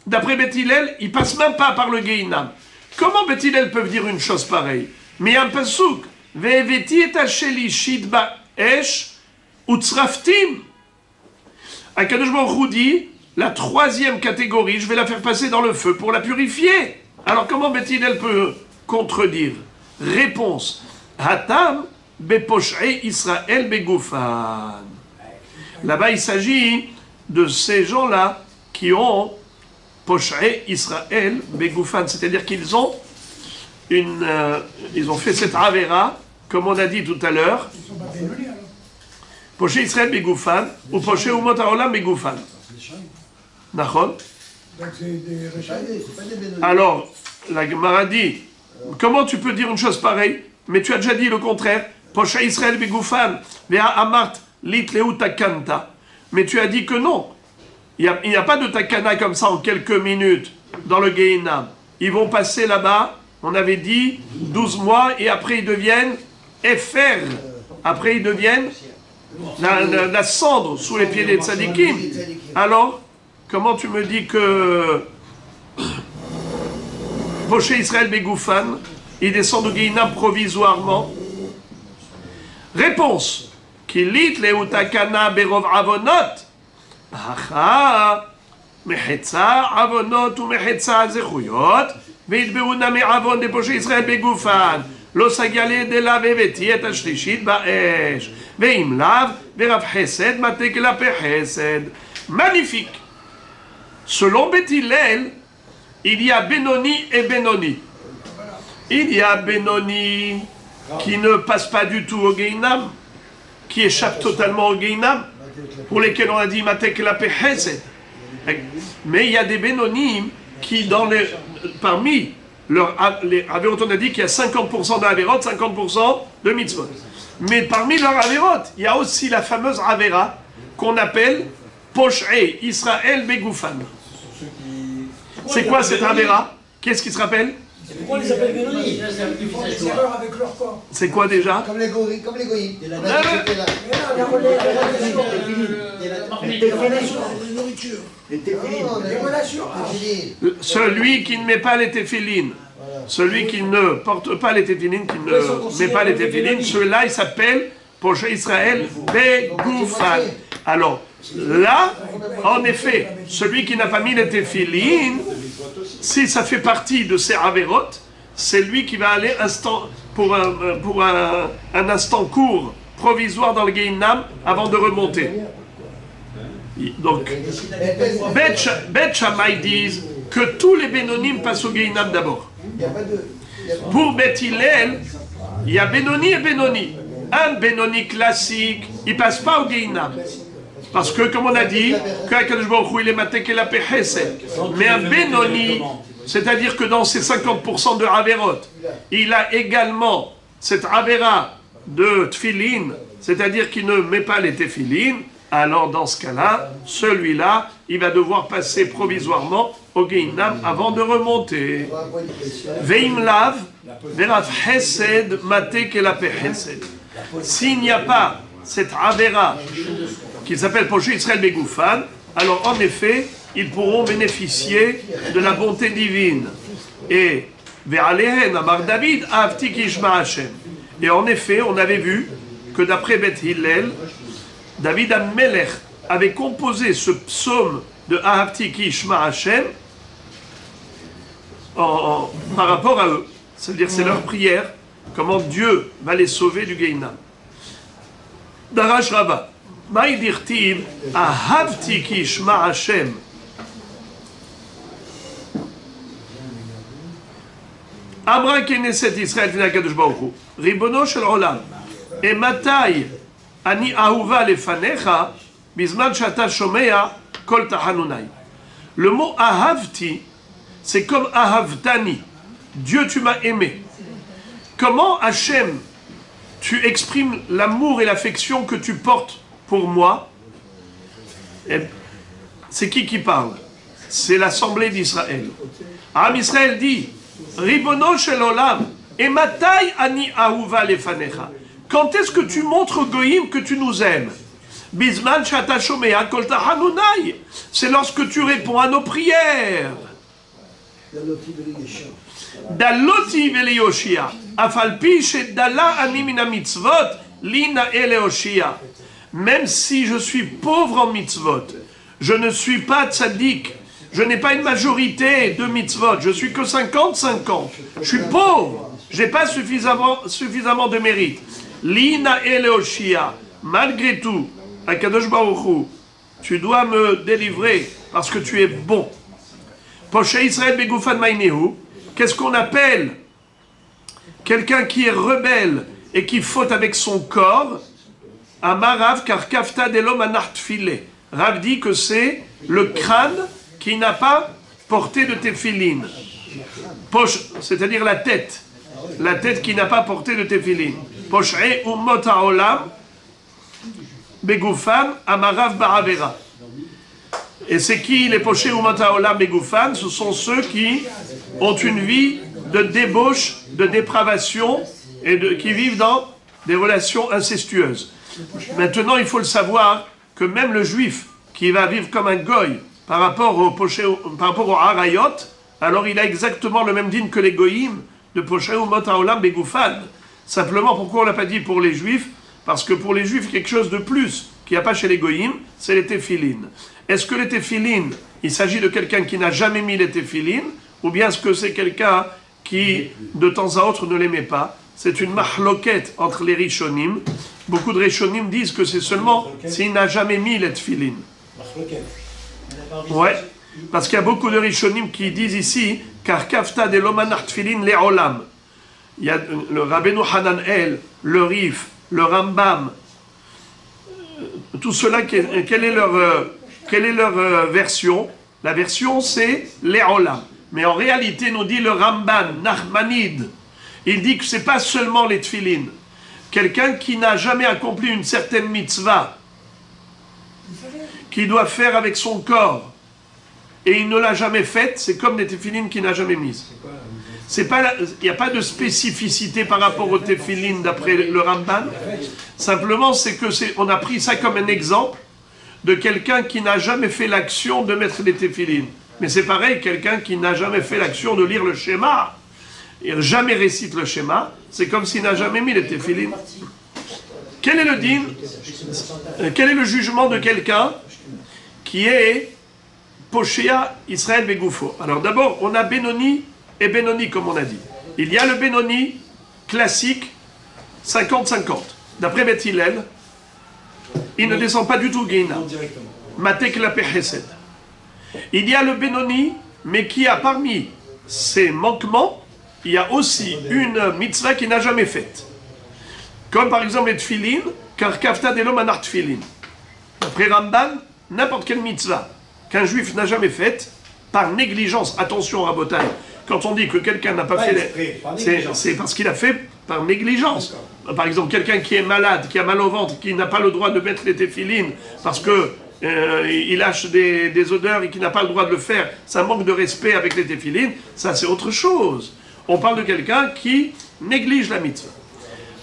d'après Beth Hillel, ils ne passent même pas par le Gehinam. Comment Beth Hillel peuvent dire une chose pareille? Mais il y a un pasouk. Ve'eveti et hasheli shidba esh utzraftim. Akadosh Baruch Hu dit, la troisième catégorie, je vais la faire passer dans le feu pour la purifier. Alors comment Beth Hillel peut contredire? Réponse. Hatam beposh'ei Israël begoufan. Là-bas, il s'agit de ces gens-là qui ont posh'ei Israël begoufan, c'est-à-dire qu'ils ont ils ont fait cette avera, comme on a dit tout à l'heure. Posh'ei Israël begoufan ou posh'ei umot haolam begoufan. Nachon. Alors, la Gemara dit, comment tu peux dire une chose pareille? Mais tu as déjà dit le contraire. Posh'ei Israël begoufan ve'a amart litleu takanta. Mais tu as dit que non. Il n'y a pas de takana comme ça en quelques minutes dans le Gehinam. Ils vont passer là-bas, on avait dit, 12 mois, et après ils deviennent Efer. Après ils deviennent la cendre sous les pieds des tzadikim. Alors, comment tu me dis que Posh'ei Israël begoufan, ils descendent au Gehinam provisoirement? Réponse. Kilit leutakana berov avonot. Acha, mechetza avonot ou mechetza zechuyot, veitbeuna me'avon de Posh'ei Israël begoufan, lo sagiale de la veveti et ashlishit ba'esh, ve'im lav, verav chesed, matek la pechesed. Magnifique. Selon Beth Hillel, il y a Benoni et Benoni. Il y a Benoni qui ne passe pas du tout au Gehinam, qui échappe totalement au Gehinam, pour lesquels on a dit Matek la Pechesed. Mais il y a des Bénonim qui, parmi les Averot, on a dit qu'il y a 50% d'Averot, 50% de Mitzvot. Mais parmi leurs Averot, il y a aussi la fameuse Avera qu'on appelle Posh'ei Israël begoufan. C'est quoi cette Avera? Qu'est-ce qui se rappelle? Pourquoi on les appelle Benoni? Ils font des erreurs avec leur corps. C'est quoi déjà? Comme les goïs. Comme les goïs. Et la Là, c'était là. La nourriture. Les relations. Celui qui ne met pas les téphilines, celui qui ne porte pas les téphilines, qui ne met pas les téphilines, celui-là il s'appelle, pour Israël, Begoufan. Alors, là, en effet, celui qui n'a pas mis les téphilines, si ça fait partie de ses avérotes, c'est lui qui va aller pour un instant court, provisoire dans le Gehinam, avant de remonter. Donc, Bet Shammai disent que tous les Bénonim passent au Gehinam d'abord. Pour Bet Hillel, il y a Benoni et Benoni. Un Benoni classique, il ne passe pas au Gehinam. Parce que, comme on a dit, qu'Akadosh Baruch Hu, il est matek et la Pechesed. Mais un Benoni, c'est-à-dire que dans ces 50% de Averot, il a également cette Avera de Tfilin, c'est-à-dire qu'il ne met pas les Tefilin. Alors dans ce cas-là, celui-là, il va devoir passer provisoirement au Gehinam avant de remonter. Veim lav, veraf hesed, matek et la Pechesed. S'il n'y a pas cette Avera qui s'appelle Poché Israël Begoufan, alors en effet, ils pourront bénéficier de la bonté divine. Et Ve'alehen, Amar David, Avti Kishma Hashem. Et en effet, on avait vu que d'après Beth Hillel, David Amelech avait composé ce psaume de Ahavti Kishma Hashem par rapport à eux. C'est-à-dire c'est leur prière, comment Dieu va les sauver du Gehinam. Darash Rabbah. Maï dirtiv Ahavti Kishma Hashem. Amra Knesset Israël Vina Kadosh Baruch Hu. Ribono shel Olam. Et matai ani ahuva lefanecha bizman shata shomea kol tahanunai. Le mot ahavti, c'est comme ahavtani. Dieu, tu m'as aimé. Comment Hachem, tu exprimes l'amour et l'affection que tu portes pour moi? C'est qui parle? C'est l'assemblée d'Israël. Am Israël dit Ribono shel Olam, et matai ani ahuva lefanecha. Quand est-ce que tu montres Goïm que tu nous aimes? Bizman shata shomea kol tahanunai. C'est lorsque tu réponds à nos prières. Daloti veleyoshia. Afalpi shedala ani mina mitzvot lina eleoshia. Même si je suis pauvre en mitzvot, je ne suis pas tzaddik, je n'ai pas une majorité de mitzvot, je suis que 50-50. Je suis pauvre, je n'ai pas suffisamment de mérite. Lina eleoshia. Malgré tout, Akadosh Baruch Hu, tu dois me délivrer parce que tu es bon. Poché Israël Begoufan Maïnehu, qu'est-ce qu'on appelle quelqu'un qui est rebelle et qui faute avec son corps? Amarav car kafta delom anartfile. Rav dit que c'est le crâne qui n'a pas porté de téphilin. C'est-à-dire la tête qui n'a pas porté de téphilin. Posh'e umot ha'olam begoufan amarav ba'avera. Et c'est qui les pochés umot ha'olam begoufan? Ce sont ceux qui ont une vie de débauche, de dépravation et qui vivent dans des relations incestueuses. Maintenant, il faut le savoir que même le juif qui va vivre comme un goy par rapport au harayot, alors il a exactement le même dîme que les goyim de poché umot ha'olam begoufan. Simplement, pourquoi on ne l'a pas dit pour les juifs? Parce que pour les juifs, quelque chose de plus qu'il n'y a pas chez les goyim, c'est les téphilines. Est-ce que les téphilines, il s'agit de quelqu'un qui n'a jamais mis les téphilines, ou bien est-ce que c'est quelqu'un qui, de temps à autre, ne les met pas? C'est une mahloket entre les rishonim. Beaucoup de rishonim disent que c'est seulement s'il n'a jamais mis les téphilines. Ouais, parce qu'il y a beaucoup de rishonim qui disent ici, car kafta de l'omanach tfilin le olam. Il y a le Rabbeinu Hanan El, le Rif, le Rambam, tout cela, quelle est leur version? La version c'est les olam. Mais en réalité, nous dit le Ramban, Nachmanide, il dit que ce n'est pas seulement les tfilin. Quelqu'un qui n'a jamais accompli une certaine mitzvah, qu'il doit faire avec son corps, et il ne l'a jamais faite, c'est comme des téphilines qu'il n'a jamais mises. Il n'y a pas de spécificité par rapport au téphilin d'après le Ramban. Simplement, on a pris ça comme un exemple de quelqu'un qui n'a jamais fait l'action de mettre les téphilin. Mais c'est pareil, quelqu'un qui n'a jamais fait l'action de lire le schéma, et jamais récite le schéma, c'est comme s'il n'a jamais mis les téphilin. Quel est le din? Quel est le jugement de quelqu'un qui est Poshéa Israël Begoufo? Alors d'abord, on a Benoni et Benoni, comme on a dit. Il y a le Benoni classique, 50-50. D'après Beth Hillel, il ne descend pas du tout Geina. Matek la Pechesed. Il y a le Benoni, mais qui a parmi ses manquements, il y a aussi une mitzvah qu'il n'a jamais faite. Comme par exemple les tfilin, car kafta delom anar tfilin. D'après Ramban, n'importe quelle mitzvah qu'un juif n'a jamais faite, par négligence, attention Rabotai, quand on dit que quelqu'un n'a pas fait, c'est parce qu'il a fait par négligence. Par exemple, quelqu'un qui est malade, qui a mal au ventre, qui n'a pas le droit de mettre les téphilines parce que il lâche des odeurs et qui n'a pas le droit de le faire, ça manque de respect avec les téphilines, ça c'est autre chose. On parle de quelqu'un qui néglige la mitzvah.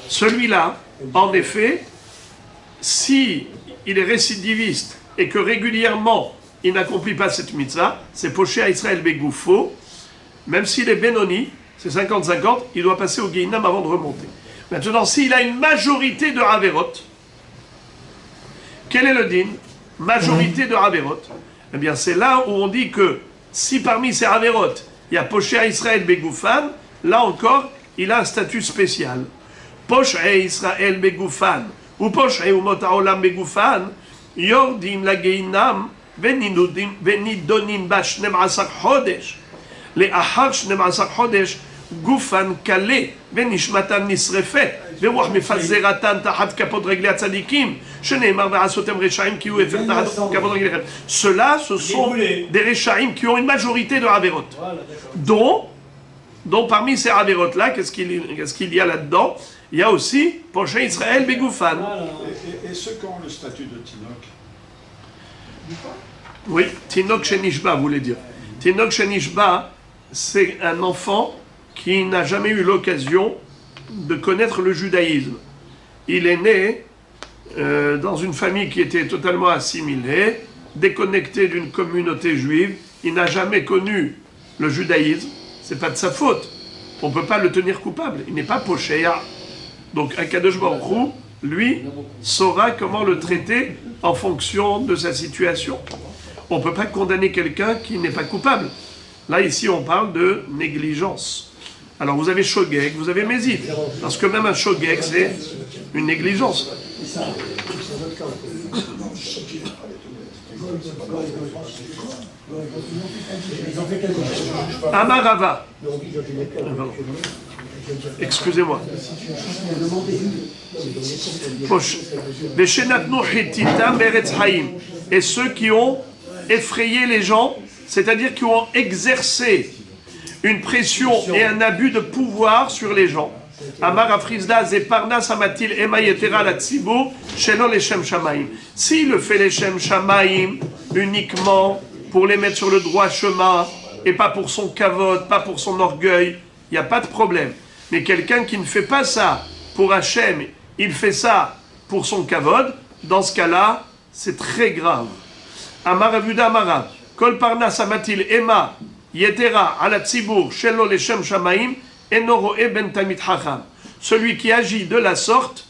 Celui-là, en effet, si il est récidiviste et que régulièrement il n'accomplit pas cette mitzvah, c'est poché à Israël Begoufo, même s'il est Benoni, c'est 50-50, il doit passer au Guéinam avant de remonter. Maintenant, s'il a une majorité de Haverot, quel est le din? Majorité de Haverot. Eh bien, c'est là où on dit que si parmi ces Haverot, il y a poché à Israël Begoufan, là encore, il a un statut spécial. Poché Israël Begoufan, ou poché Umot Haolam Begoufan, Yordim la Guéinam, venidonim ba 12 chodesh. לאחר 12 חודש גופן קלה ונשמתן נשרפת ורוח מפזרתן תחת כפות רגלי הצדיקים שנאמר ועשותם רשעים כי הוא הפך תחת כפות רגליכם. Ceux-là, ce sont des réchaïm qui ont une majorité de Haverot. dont parmi ces Haverot-là, qu'est-ce qu'il y a là-dedans? Il y a aussi Poché Israël Begoufan. Et ceux qui ont le statut de Tinok? Oui, Tinok Shenishba, vous voulez dire. Tinok Shenishba, c'est un enfant qui n'a jamais eu l'occasion de connaître le judaïsme. Il est né dans une famille qui était totalement assimilée, déconnecté d'une communauté juive. Il n'a jamais connu le judaïsme. C'est pas de sa faute. On ne peut pas le tenir coupable. Il n'est pas poshéa. Donc Akadosh Baruch Hu, lui, saura comment le traiter en fonction de sa situation. On ne peut pas condamner quelqu'un qui n'est pas coupable. Là, ici, on parle de négligence. Alors, vous avez Shogeg, vous avez Mézid. Parce que même un Shogeg, c'est une négligence. Amarava. Excusez-moi. Et ceux qui ont effrayé les gens, c'est-à-dire qui ont exercé une pression et un abus de pouvoir sur les gens. Amar Afrizda Zeparnas Amatil Ema Yetera la Tzibur Shelo Leshem Shamaim. S'il le fait Leshem Shamaim uniquement pour les mettre sur le droit chemin et pas pour son kavod, pas pour son orgueil, il n'y a pas de problème. Mais quelqu'un qui ne fait pas ça pour Hachem, il fait ça pour son kavod, dans ce cas-là, c'est très grave. Amar Avuda Amara Kol Parnas Amatil Ema Yetera ala Tzibur Shelo Leshem Shamaim Enoroe Ben Tamid Chacham. Celui qui agit de la sorte,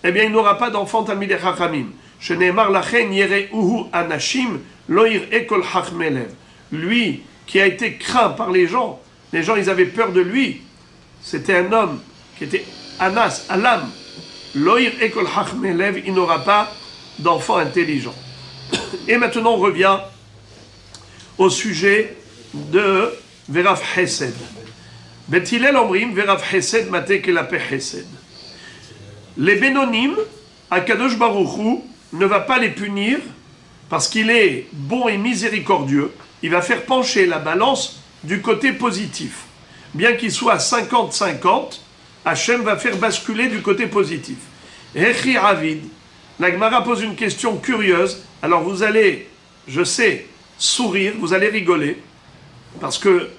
eh bien il n'aura pas d'enfant Tamid Chachamim. Sheneemar Lachen Yereuhu Anashim Loir Ekol Chachmelev. Lui qui a été craint par les gens ils avaient peur de lui. C'était un homme qui était Anas, Alam. Loir Ekol Chachmelev, il n'aura pas d'enfant intelligent. Et maintenant on revient au sujet de Verav Chesed. Bet Hillel omrim Verav Chesed matek elapeh Chesed. Les Bénonim, Akadosh Baruch Hu ne va pas les punir parce qu'il est bon et miséricordieux. Il va faire pencher la balance du côté positif. Bien qu'il soit 50-50, Hachem va faire basculer du côté positif. Hechi Avid, la Gemara pose une question curieuse. Alors vous allez, je sais, sourire, vous allez rigoler, parce que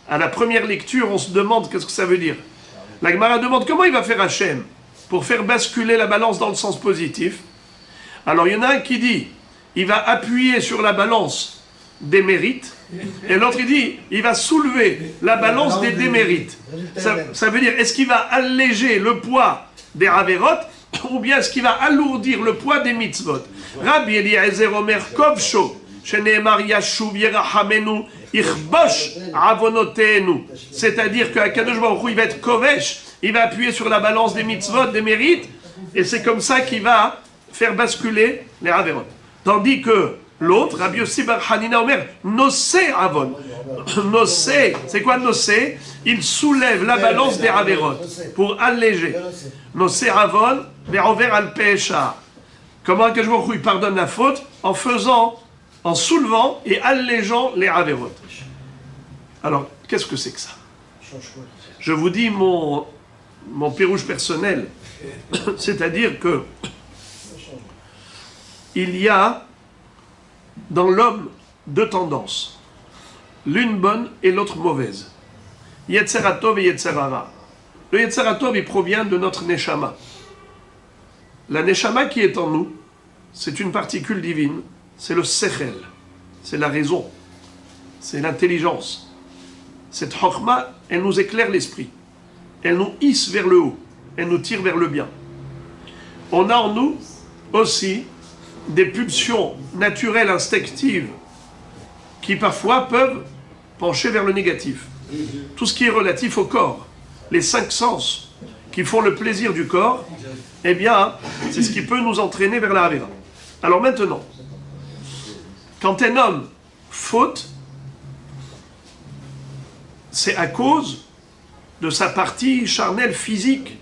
à la première lecture, on se demande qu'est-ce que ça veut dire. La Gemara demande comment il va faire Hachem pour faire basculer la balance dans le sens positif. Alors il y en a un qui dit, il va appuyer sur la balance des mérites, et l'autre il dit, il va soulever la balance des démérites. Ça veut dire, est-ce qu'il va alléger le poids des Averot, ou bien est-ce qu'il va alourdir le poids des mitzvot? Rabbi Eliezer Omer Kovsho, Sheneemar Yashuv Yerachamenu, Ichbosh Avonotenu. C'est-à-dire qu'Akadosh Baruch Hu, il va être Kovesh, il va appuyer sur la balance des mitzvot, des mérites, et c'est comme ça qu'il va faire basculer les Averot. Tandis que l'autre, Rabbi Yossi Bar Hanina Omer, Nosé Avon. Nosé, c'est quoi Nosé? Il soulève la balance des Averot pour alléger. Nosé Avon, Verover al Pesha. Comment Akadosh Baruch Hu, il pardonne la faute? En faisant, en soulevant et allégeant les Averot. Alors, qu'est-ce que c'est que ça? Je vous dis mon pérouge personnel. C'est-à-dire que il y a dans l'homme deux tendances. L'une bonne et l'autre mauvaise. Yetzer HaTov et Yetzer Hara. Le Yetzer HaTov, il provient de notre Neshama. La Neshama qui est en nous, c'est une particule divine, c'est le Sechel, c'est la raison, c'est l'intelligence. Cette Chokhma, elle nous éclaire l'esprit, elle nous hisse vers le haut, elle nous tire vers le bien. On a en nous aussi des pulsions naturelles, instinctives, qui parfois peuvent pencher vers le négatif. Tout ce qui est relatif au corps, les 5 sens qui font le plaisir du corps, eh bien, c'est ce qui peut nous entraîner vers la Havira. Alors maintenant, quand un homme faute, c'est à cause de sa partie charnelle physique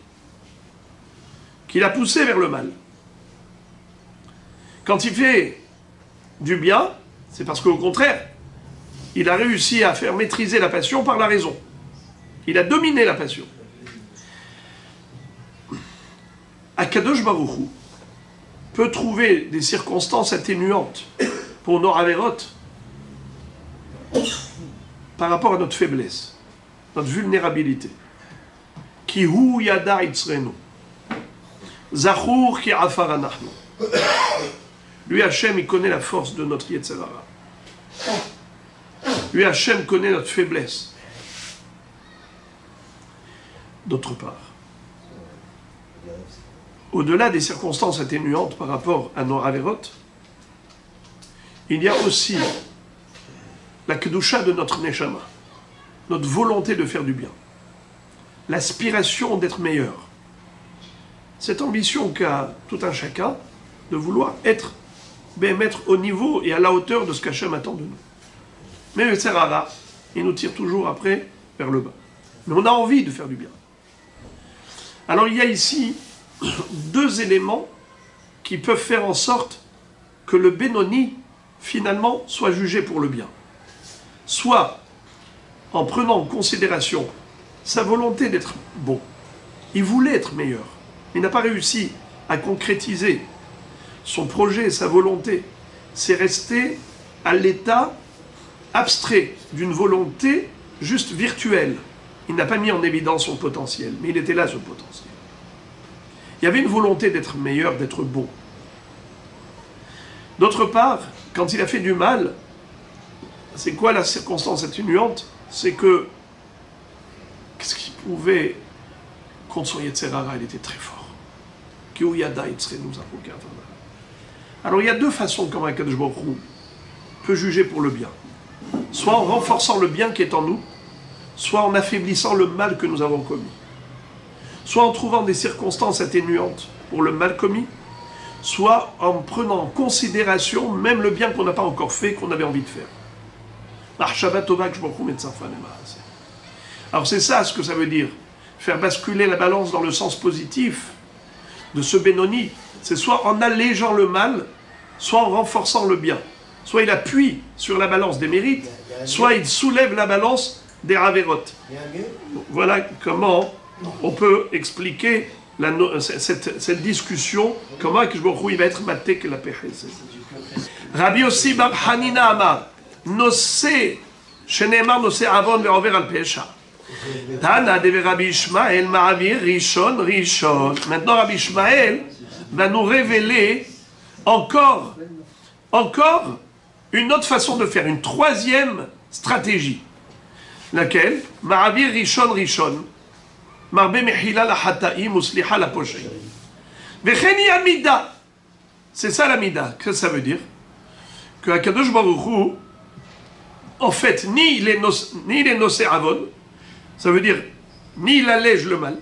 qui l'a poussé vers le mal. Quand il fait du bien, c'est parce qu'au contraire, il a réussi à faire maîtriser la passion par la raison. Il a dominé la passion. Akadosh Baruch Hu peut trouver des circonstances atténuantes pour nos Averot par rapport à notre faiblesse, notre vulnérabilité. Ki hu yada itzrenu, zachur ki afar anachnu. Lui, Hachem, il connaît la force de notre Yetzer Hara. Lui, Hachem, connaît notre faiblesse. D'autre part, au-delà des circonstances atténuantes par rapport à nos Averot, il y a aussi la Kedusha de notre Neshama, notre volonté de faire du bien, l'aspiration d'être meilleur, cette ambition qu'a tout un chacun de vouloir être au niveau et à la hauteur de ce qu'Hachem attend de nous. Mais le Yetzer Hara, il nous tire toujours après vers le bas. Mais on a envie de faire du bien. Alors il y a ici 2 éléments qui peuvent faire en sorte que le Benoni, finalement, soit jugé pour le bien. Soit en prenant en considération sa volonté d'être bon. Il voulait être meilleur. Il n'a pas réussi à concrétiser son projet, sa volonté. C'est resté à l'état abstrait d'une volonté juste virtuelle. Il n'a pas mis en évidence son potentiel, mais il était là, ce potentiel. Il y avait une volonté d'être meilleur, d'être bon. D'autre part, quand il a fait du mal, c'est quoi la circonstance atténuante? C'est que, qu'est-ce qu'il pouvait, contre son Yetzer Hara, il était très fort. Alors il y a 2 façons comment Akadosh Baruch Hu peut juger pour le bien. Soit en renforçant le bien qui est en nous, soit en affaiblissant le mal que nous avons commis. Soit en trouvant des circonstances atténuantes pour le mal commis, soit en prenant en considération même le bien qu'on n'a pas encore fait, qu'on avait envie de faire. Alors c'est ça ce que ça veut dire, faire basculer la balance dans le sens positif de ce Benoni, c'est soit en allégeant le mal, soit en renforçant le bien. Soit il appuie sur la balance des mérites, soit il soulève la balance des Averot. Voilà comment on peut expliquer cette discussion, comment Akadosh Baruch Hu il va être maté que la péché. Rabbi Yossi Bar Hanina Amar, Nosé שנאמר נושא עוון ועובר על פשע. תנא דרבי ישמעאל מעביר ראשון ראשון. Maintenant Rabbi Ishmael va nous révéler encore une autre façon de faire, une troisième stratégie. Laquelle? Ma'avir rishon rishon. Marbe mechila la hataim usliha la poshei. Vecheni amida. C'est ça la mida. Qu'est-ce que ça veut dire? Que Akadosh Baruch Hu, en fait, ni il est nosé avon, ça veut dire ni il allège le mal,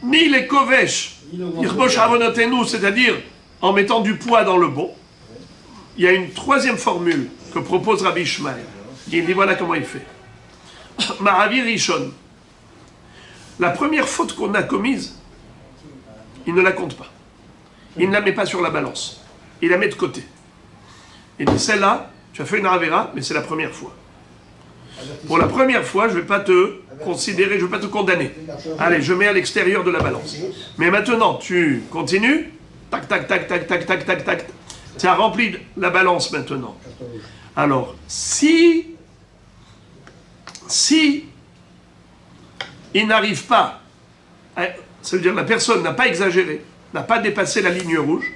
ni il est kovesh, yirbosh avonotenu, c'est-à-dire en mettant du poids dans le bon. Il y a une troisième formule que propose Rabbi Ishmael. Il dit voilà comment il fait. Ma'avir rishon. La première faute qu'on a commise, il ne la compte pas. Il ne la met pas sur la balance. Il la met de côté. Il dit celle-là, tu as fait une avera, mais c'est la première fois. Pour la première fois, je ne vais pas te considérer, je ne vais pas te condamner. Allez, je mets à l'extérieur de la balance. Mais maintenant, tu continues. Tac, tac, tac, tac, tac, tac, tac, tac. Tu as rempli la balance maintenant. Alors, si il n'arrive pas, ça veut dire que la personne n'a pas exagéré, n'a pas dépassé la ligne rouge,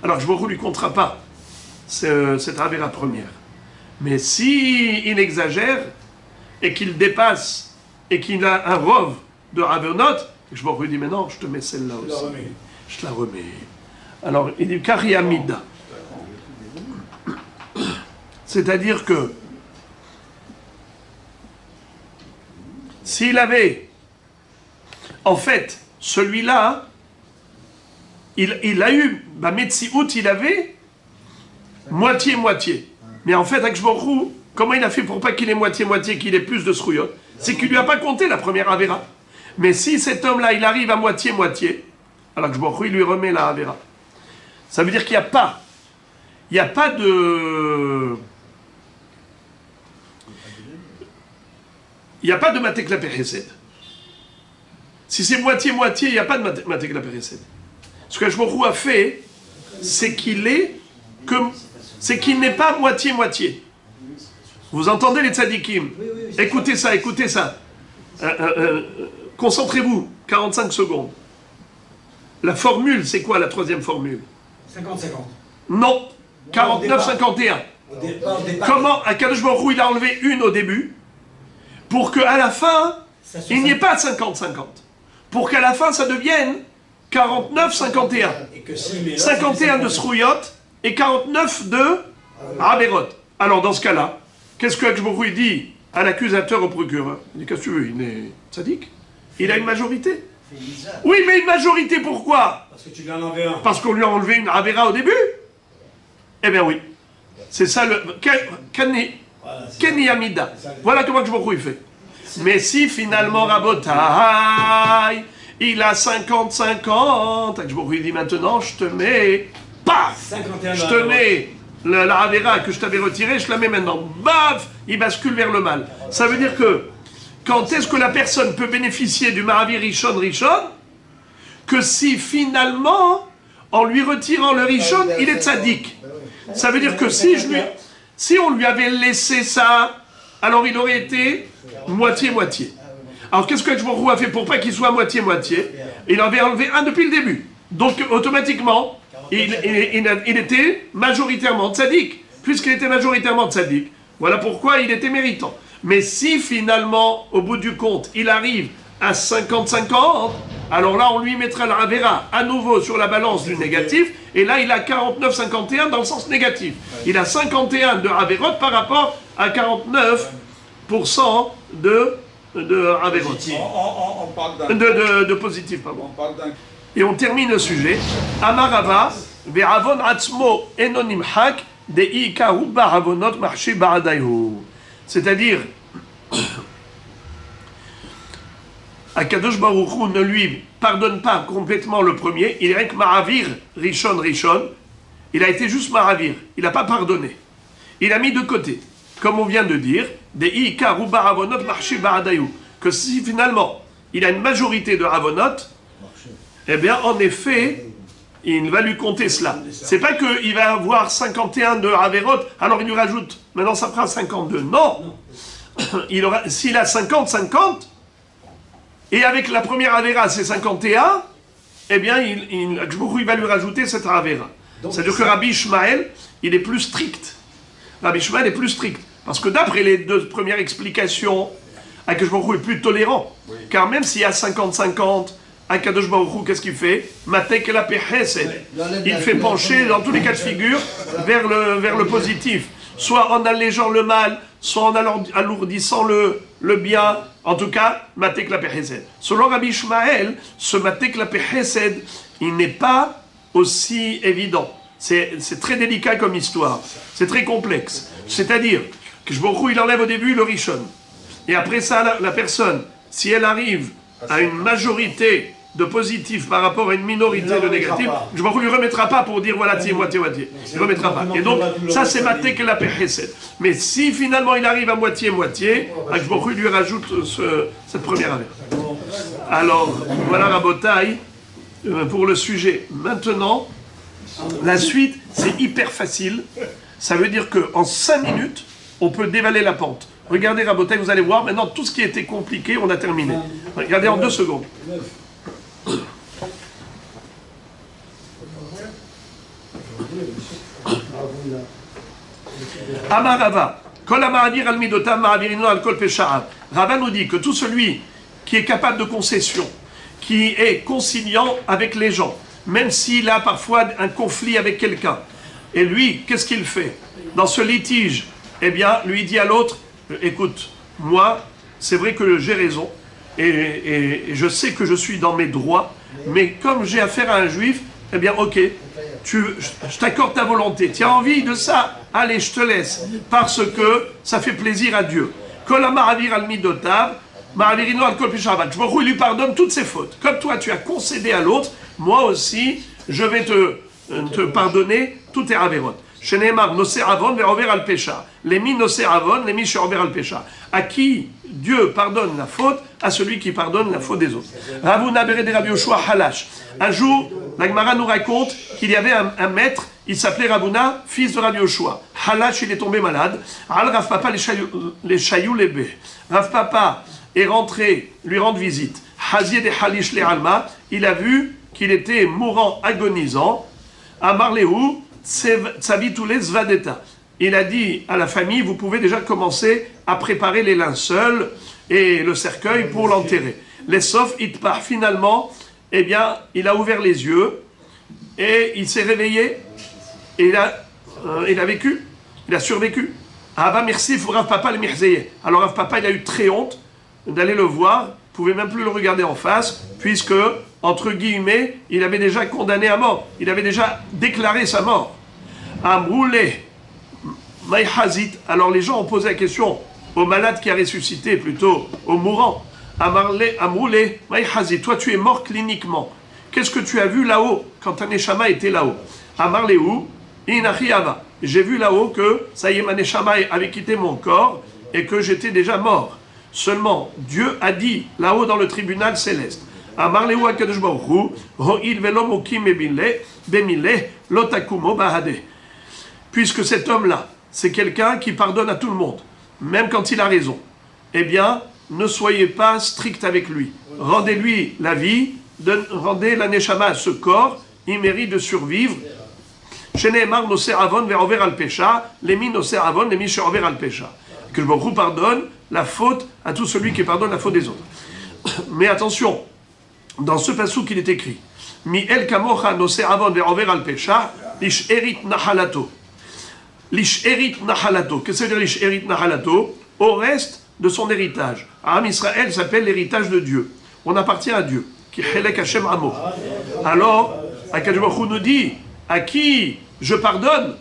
alors je ne lui comptera pas cette avera première. Mais si il exagère et qu'il dépasse et qu'il a un rov de Avernote, je lui dis mais non, je te mets celle-là aussi. Je te la remets. Alors il dit Kariamida. C'est-à-dire que s'il avait, en fait, celui-là, il a eu, Metsiout, il avait moitié-moitié. Mais en fait, Akshborou, comment il a fait pour pas qu'il ait moitié-moitié, qu'il ait plus de srouyot? C'est qu'il lui a pas compté la première avera. Mais si cet homme-là, il arrive à moitié-moitié, alors Akshborou, il lui remet la avera. Ça veut dire qu'il n'y a pas de... Il n'y a pas de matek la pérécède. Si c'est moitié-moitié, il n'y a pas de matek la pérécède. Ce que Akshborou a fait, c'est qu'il n'est pas moitié-moitié. Vous entendez les tzadikim? Écoutez ça, écoutez ça. Concentrez-vous, 45 secondes. La formule, c'est quoi la troisième formule? 50-50. Non, 49-51. Comment Akadosh Baruch Hu, il a enlevé une au début pour qu'à la fin, il n'y ait pas 50-50. Pour qu'à la fin, ça devienne 49-51. 51 de Srouyot et 49 de Averot. Alors dans ce cas-là, qu'est-ce que Akadosh Baruch Hu dit à l'accusateur, au procureur? Il dit qu'est-ce que tu veux? Il est tzaddik. Il a une majorité. Oui, mais une majorité, pourquoi? Parce que tu lui en as enlevé un. Parce qu'on lui a enlevé une Avera au début? Eh bien oui. C'est ça le... Keni Amida. Voilà comment je me fait. Mais si finalement Rabotai, il a 50-50, je me dis maintenant, je te mets... Paf! Je te mets la Avera que je t'avais retirée, je la mets maintenant. Baf! Il bascule vers le mal. Ça veut dire que quand est-ce que la personne peut bénéficier du Ma'avir Rishon Rishon? Que si finalement, en lui retirant le Rishon, il est tzaddik. Ça veut dire que si on lui avait laissé ça, alors il aurait été moitié-moitié. Alors qu'est-ce que Akshborou a fait pour pas qu'il soit moitié-moitié? Il avait enlevé un depuis le début. Donc automatiquement, il était majoritairement tzaddik. Puisqu'il était majoritairement tzaddik, voilà pourquoi il était méritant. Mais si finalement, au bout du compte, il arrive à 50-50, alors là, on lui mettra la Avera à nouveau sur la balance du négatif, et là, il a 49-51 dans le sens négatif. Il a 51 de Averot par rapport à 49% de Averot. On parle De positif, pardon. Et on termine le sujet. Amarava, ve'avon atzmo enonim hak, de ikahu ba'avonot marchi ba'adayu. C'est-à-dire, Akadosh Baruch Hu ne lui pardonne pas complètement le premier, il est rien que Ma'avir, Rishon, il a été juste Ma'avir, il n'a pas pardonné. Il a mis de côté, comme on vient de dire, des Ika Ruba Avonot Marché Ba'adayu, que si finalement il a une majorité de Avonot, eh bien en effet, il va lui compter cela. C'est pas qu'il va avoir 51 de Averot, alors il lui rajoute, maintenant ça fera 52. Non, s'il a 50, et avec la première Avera c'est 51, eh bien il va lui rajouter cette Avera. C'est-à-dire que Rabbi Ishmael, il est plus strict. Rabbi Ishmael est plus strict. Parce que d'après les deux premières explications, Akadosh Baruch Hu est plus tolérant. Oui. Car même s'il y a 50-50, Akadosh Baruch Hu, qu'est-ce qu'il fait? Matek la pechesed. Il fait pencher dans tous les cas de figure vers le positif. Soit en allégeant le mal, soit en alourdissant le bien. En tout cas, Matek la pechesed. Selon Rabbi Ishmael, ce Matek la pechesed, il n'est pas aussi évident. C'est très délicat comme histoire. C'est très complexe. C'est-à-dire que il enlève au début le Rishon. Et après ça, la personne, si elle arrive à une majorité de positifs par rapport à une minorité de négatifs, je ne lui remettra pas pour dire voilà, tiens, moitié. Il ne remettra pas. Et donc, ça, c'est maté que la pechesed. Mais si finalement il arrive à moitié, je lui rajoute cette première année. Alors, voilà Rabotai pour le sujet. Maintenant, la suite, c'est hyper facile. Ça veut dire qu'en 5 minutes, on peut dévaler la pente. Regardez Rabotai, vous allez voir, maintenant tout ce qui était compliqué, on a terminé. Regardez en 2 secondes. Amar Rava, Kol Amaradir al Midotam Maravirino al Kol Pesha'a. Rava nous dit que tout celui qui est capable de concession, qui est conciliant avec les gens, même s'il a parfois un conflit avec quelqu'un, et lui, qu'est-ce qu'il fait? Dans ce litige, eh bien, lui dit à l'autre, écoute, moi, c'est vrai que j'ai raison, et je sais que je suis dans mes droits, mais comme j'ai affaire à un juif, eh bien, ok, je t'accorde ta volonté. Tu as envie de ça? Allez, je te laisse, parce que ça fait plaisir à Dieu. Kol Amaravir al Midotav, Maravirino al Kol Peshavat. Il lui pardonne toutes ses fautes. Comme toi, tu as concédé à l'autre, moi aussi, je vais te pardonner tous tes avérotes. Shenemar nosé avon verover al pesha. Lemi nosé avon, lemi sherover al pesha. À qui Dieu pardonne la faute? À celui qui pardonne la faute des autres. Ravuna Bered Rabbi Yoshua Halash. Un jour, la Gemara nous raconte qu'il y avait un maître, il s'appelait Ravuna, fils de Rabbi Yoshua. Halash, il est tombé malade. Al Rav Papa les chayou les bé. Rav Papa est rentré lui rendre visite. Hazier de Halish le Alma, il a vu qu'il était mourant, agonisant. Amar Lehu, Tsavitule Zvadeta. Il a dit à la famille, vous pouvez déjà commencer à préparer les linceuls et le cercueil pour l'enterrer. Les sauf itpar, finalement, eh bien, il a ouvert les yeux et il s'est réveillé et il a vécu, il a survécu. Ah bah merci, il faut Rav Papa le Mirzeye. Alors Rav Papa, il a eu très honte d'aller le voir, il pouvait même plus le regarder en face, puisque, entre guillemets, il avait déjà condamné à mort, il avait déjà déclaré sa mort. Amroulé, Maïhazit. Alors les gens ont posé la question au malade qui a ressuscité, plutôt au mourant. Amroulé, Maïhazit, toi tu es mort cliniquement. Qu'est-ce que tu as vu là-haut quand ta neshama était là-haut? Amarléou, Inachiyava. J'ai vu là-haut que ça y est, ma neshama avait quitté mon corps et que j'étais déjà mort. Seulement, Dieu a dit là-haut dans le tribunal céleste. Amarléou akadosh baruch hu, ho'il velo mokim bemile, lotakumo bahade. Puisque cet homme-là, c'est quelqu'un qui pardonne à tout le monde, même quand il a raison, eh bien, ne soyez pas strict avec lui. Rendez-lui la vie, rendez la neshama à ce corps, il mérite de survivre. Sheneemar noser avon verover al pesha, lemi noser avon, lemi sherover al pesha. Que le Baruch Hu pardonne la faute à tout celui qui pardonne la faute des autres. Mais attention, dans ce passage qu'il est écrit, Mi el kamocha noser avon verover al pesha, lish erit nahalato. Lish erit nahalato. Qu'est-ce que ça veut dire lish erit nahalato? Au reste de son héritage. Am Israël s'appelle l'héritage de Dieu. On appartient à Dieu. Ki chelek Hashem amo. Alors, Akadosh Baruch Hu nous dit, à qui je pardonne?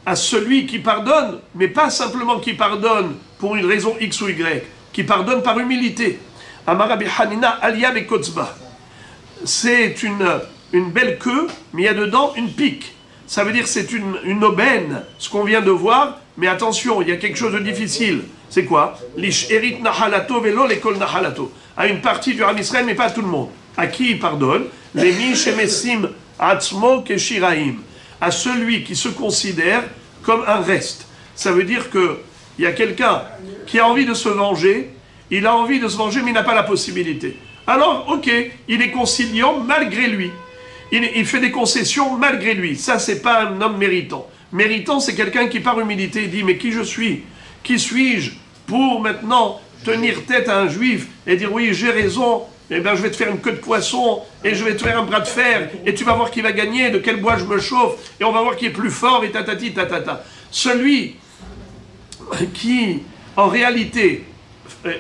À celui qui pardonne, mais pas simplement qui pardonne pour une raison X ou Y, qui pardonne par humilité. Amar Rabbi Hanina Alia Bekotzba. C'est une belle queue, mais il y a dedans une pique. Ça veut dire que c'est une aubaine, ce qu'on vient de voir, mais attention, il y a quelque chose de difficile. C'est quoi? Lish erit nahalato velo lekol nahalato. À une partie du Ram Israël, mais pas à tout le monde. À qui il pardonne? Les mi shemesim Atzmo keshiraim, à celui qui se considère comme un reste. Ça veut dire que il y a quelqu'un qui a envie de se venger, il a envie de se venger mais il n'a pas la possibilité. Alors, ok, il est conciliant malgré lui. Il fait des concessions malgré lui. Ça, c'est pas un homme méritant. Méritant, c'est quelqu'un qui, par humilité, dit « Mais qui je suis? Qui suis-je pour maintenant tenir tête à un juif et dire « Oui, j'ai raison, eh bien, je vais te faire une queue de poisson et je vais te faire un bras de fer et tu vas voir qui va gagner, de quel bois je me chauffe et on va voir qui est plus fort et tatati tatata. » Celui qui, en réalité,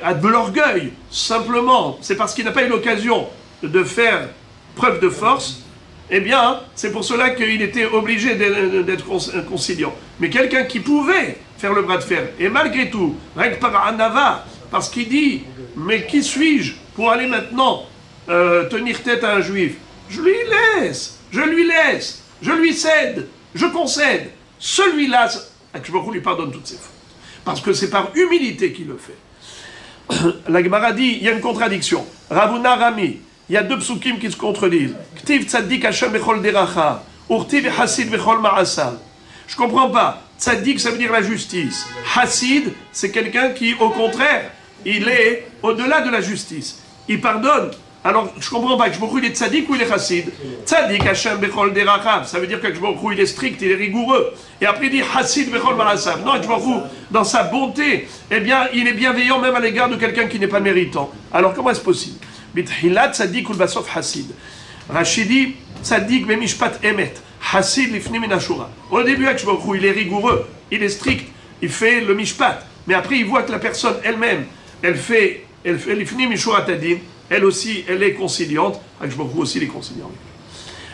a de l'orgueil, simplement, c'est parce qu'il n'a pas eu l'occasion de faire preuve de force, eh bien, c'est pour cela qu'il était obligé d'être conciliant. Mais quelqu'un qui pouvait faire le bras de fer, et malgré tout, règle par Anava, parce qu'il dit, mais qui suis-je pour aller maintenant tenir tête à un juif? Je lui laisse, je lui cède, je concède. Celui-là, Akshbaru lui pardonne toutes ses fautes. Parce que c'est par humilité qu'il le fait. La Gemara dit, il y a une contradiction. Ravuna Rami, il y a deux psukim qui se contredisent. Ktiv tzaddik Hashem bechol deracha, urtiv hasid bechol ma'asal. Je comprends pas. Tzaddik, ça veut dire la justice. Hasid, c'est quelqu'un qui, au contraire, il est au-delà de la justice. Il pardonne. Alors, je comprends pas. Kshbaru, il est tzaddik ou il est hasid? Tzaddik Hashem bechol deracha, ça veut dire que Kshbaru, il est strict, il est rigoureux. Et après, il dit hasid bechol ma'asal. Non, Kshbaru, dans sa bonté, eh bien, il est bienveillant même à l'égard de quelqu'un qui n'est pas méritant. Alors, comment est-ce possible? Bithilat tzaddik ulbasof hasid. Rachidi tzaddik bemishpat emet. Hasid lifni min ashura. Au début, Akshbaru, il est rigoureux, il est strict, il fait le mishpat. Mais après, il voit que la personne elle-même, elle fait lifni mishura tadin. Elle aussi, elle est conciliante. Akshbaru aussi, il est conciliant.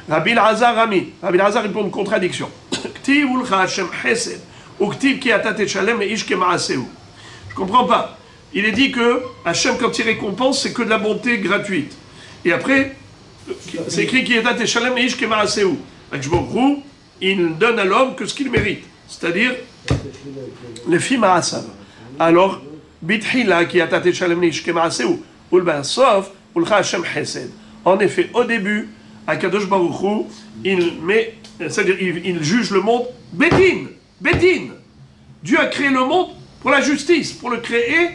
Rabbi Elazar Rami. Rabbi Elazar, il pose une contradiction. Ktiv ulcha Hashem chesed. Ou ktiv ki atat shalem et ish ke ma'aseu. Je comprends pas. Il est dit que Hachem, quand il récompense, c'est que de la bonté gratuite. Et après, c'est écrit qu'il est Shalem et Ish Kemaraseu. Akshbaru, il donne à l'homme que ce qu'il mérite. C'est-à-dire, le film Ma'asav. Alors, Bithila qui est Shalem et Ish Kemaraseu. Ulban Sof, Ulcha Hachem Chesed. En effet, au début, Akadosh Baruch Hu, c'est-à-dire, il juge le monde Bedin. Bedin. Dieu a créé le monde pour la justice, pour le créer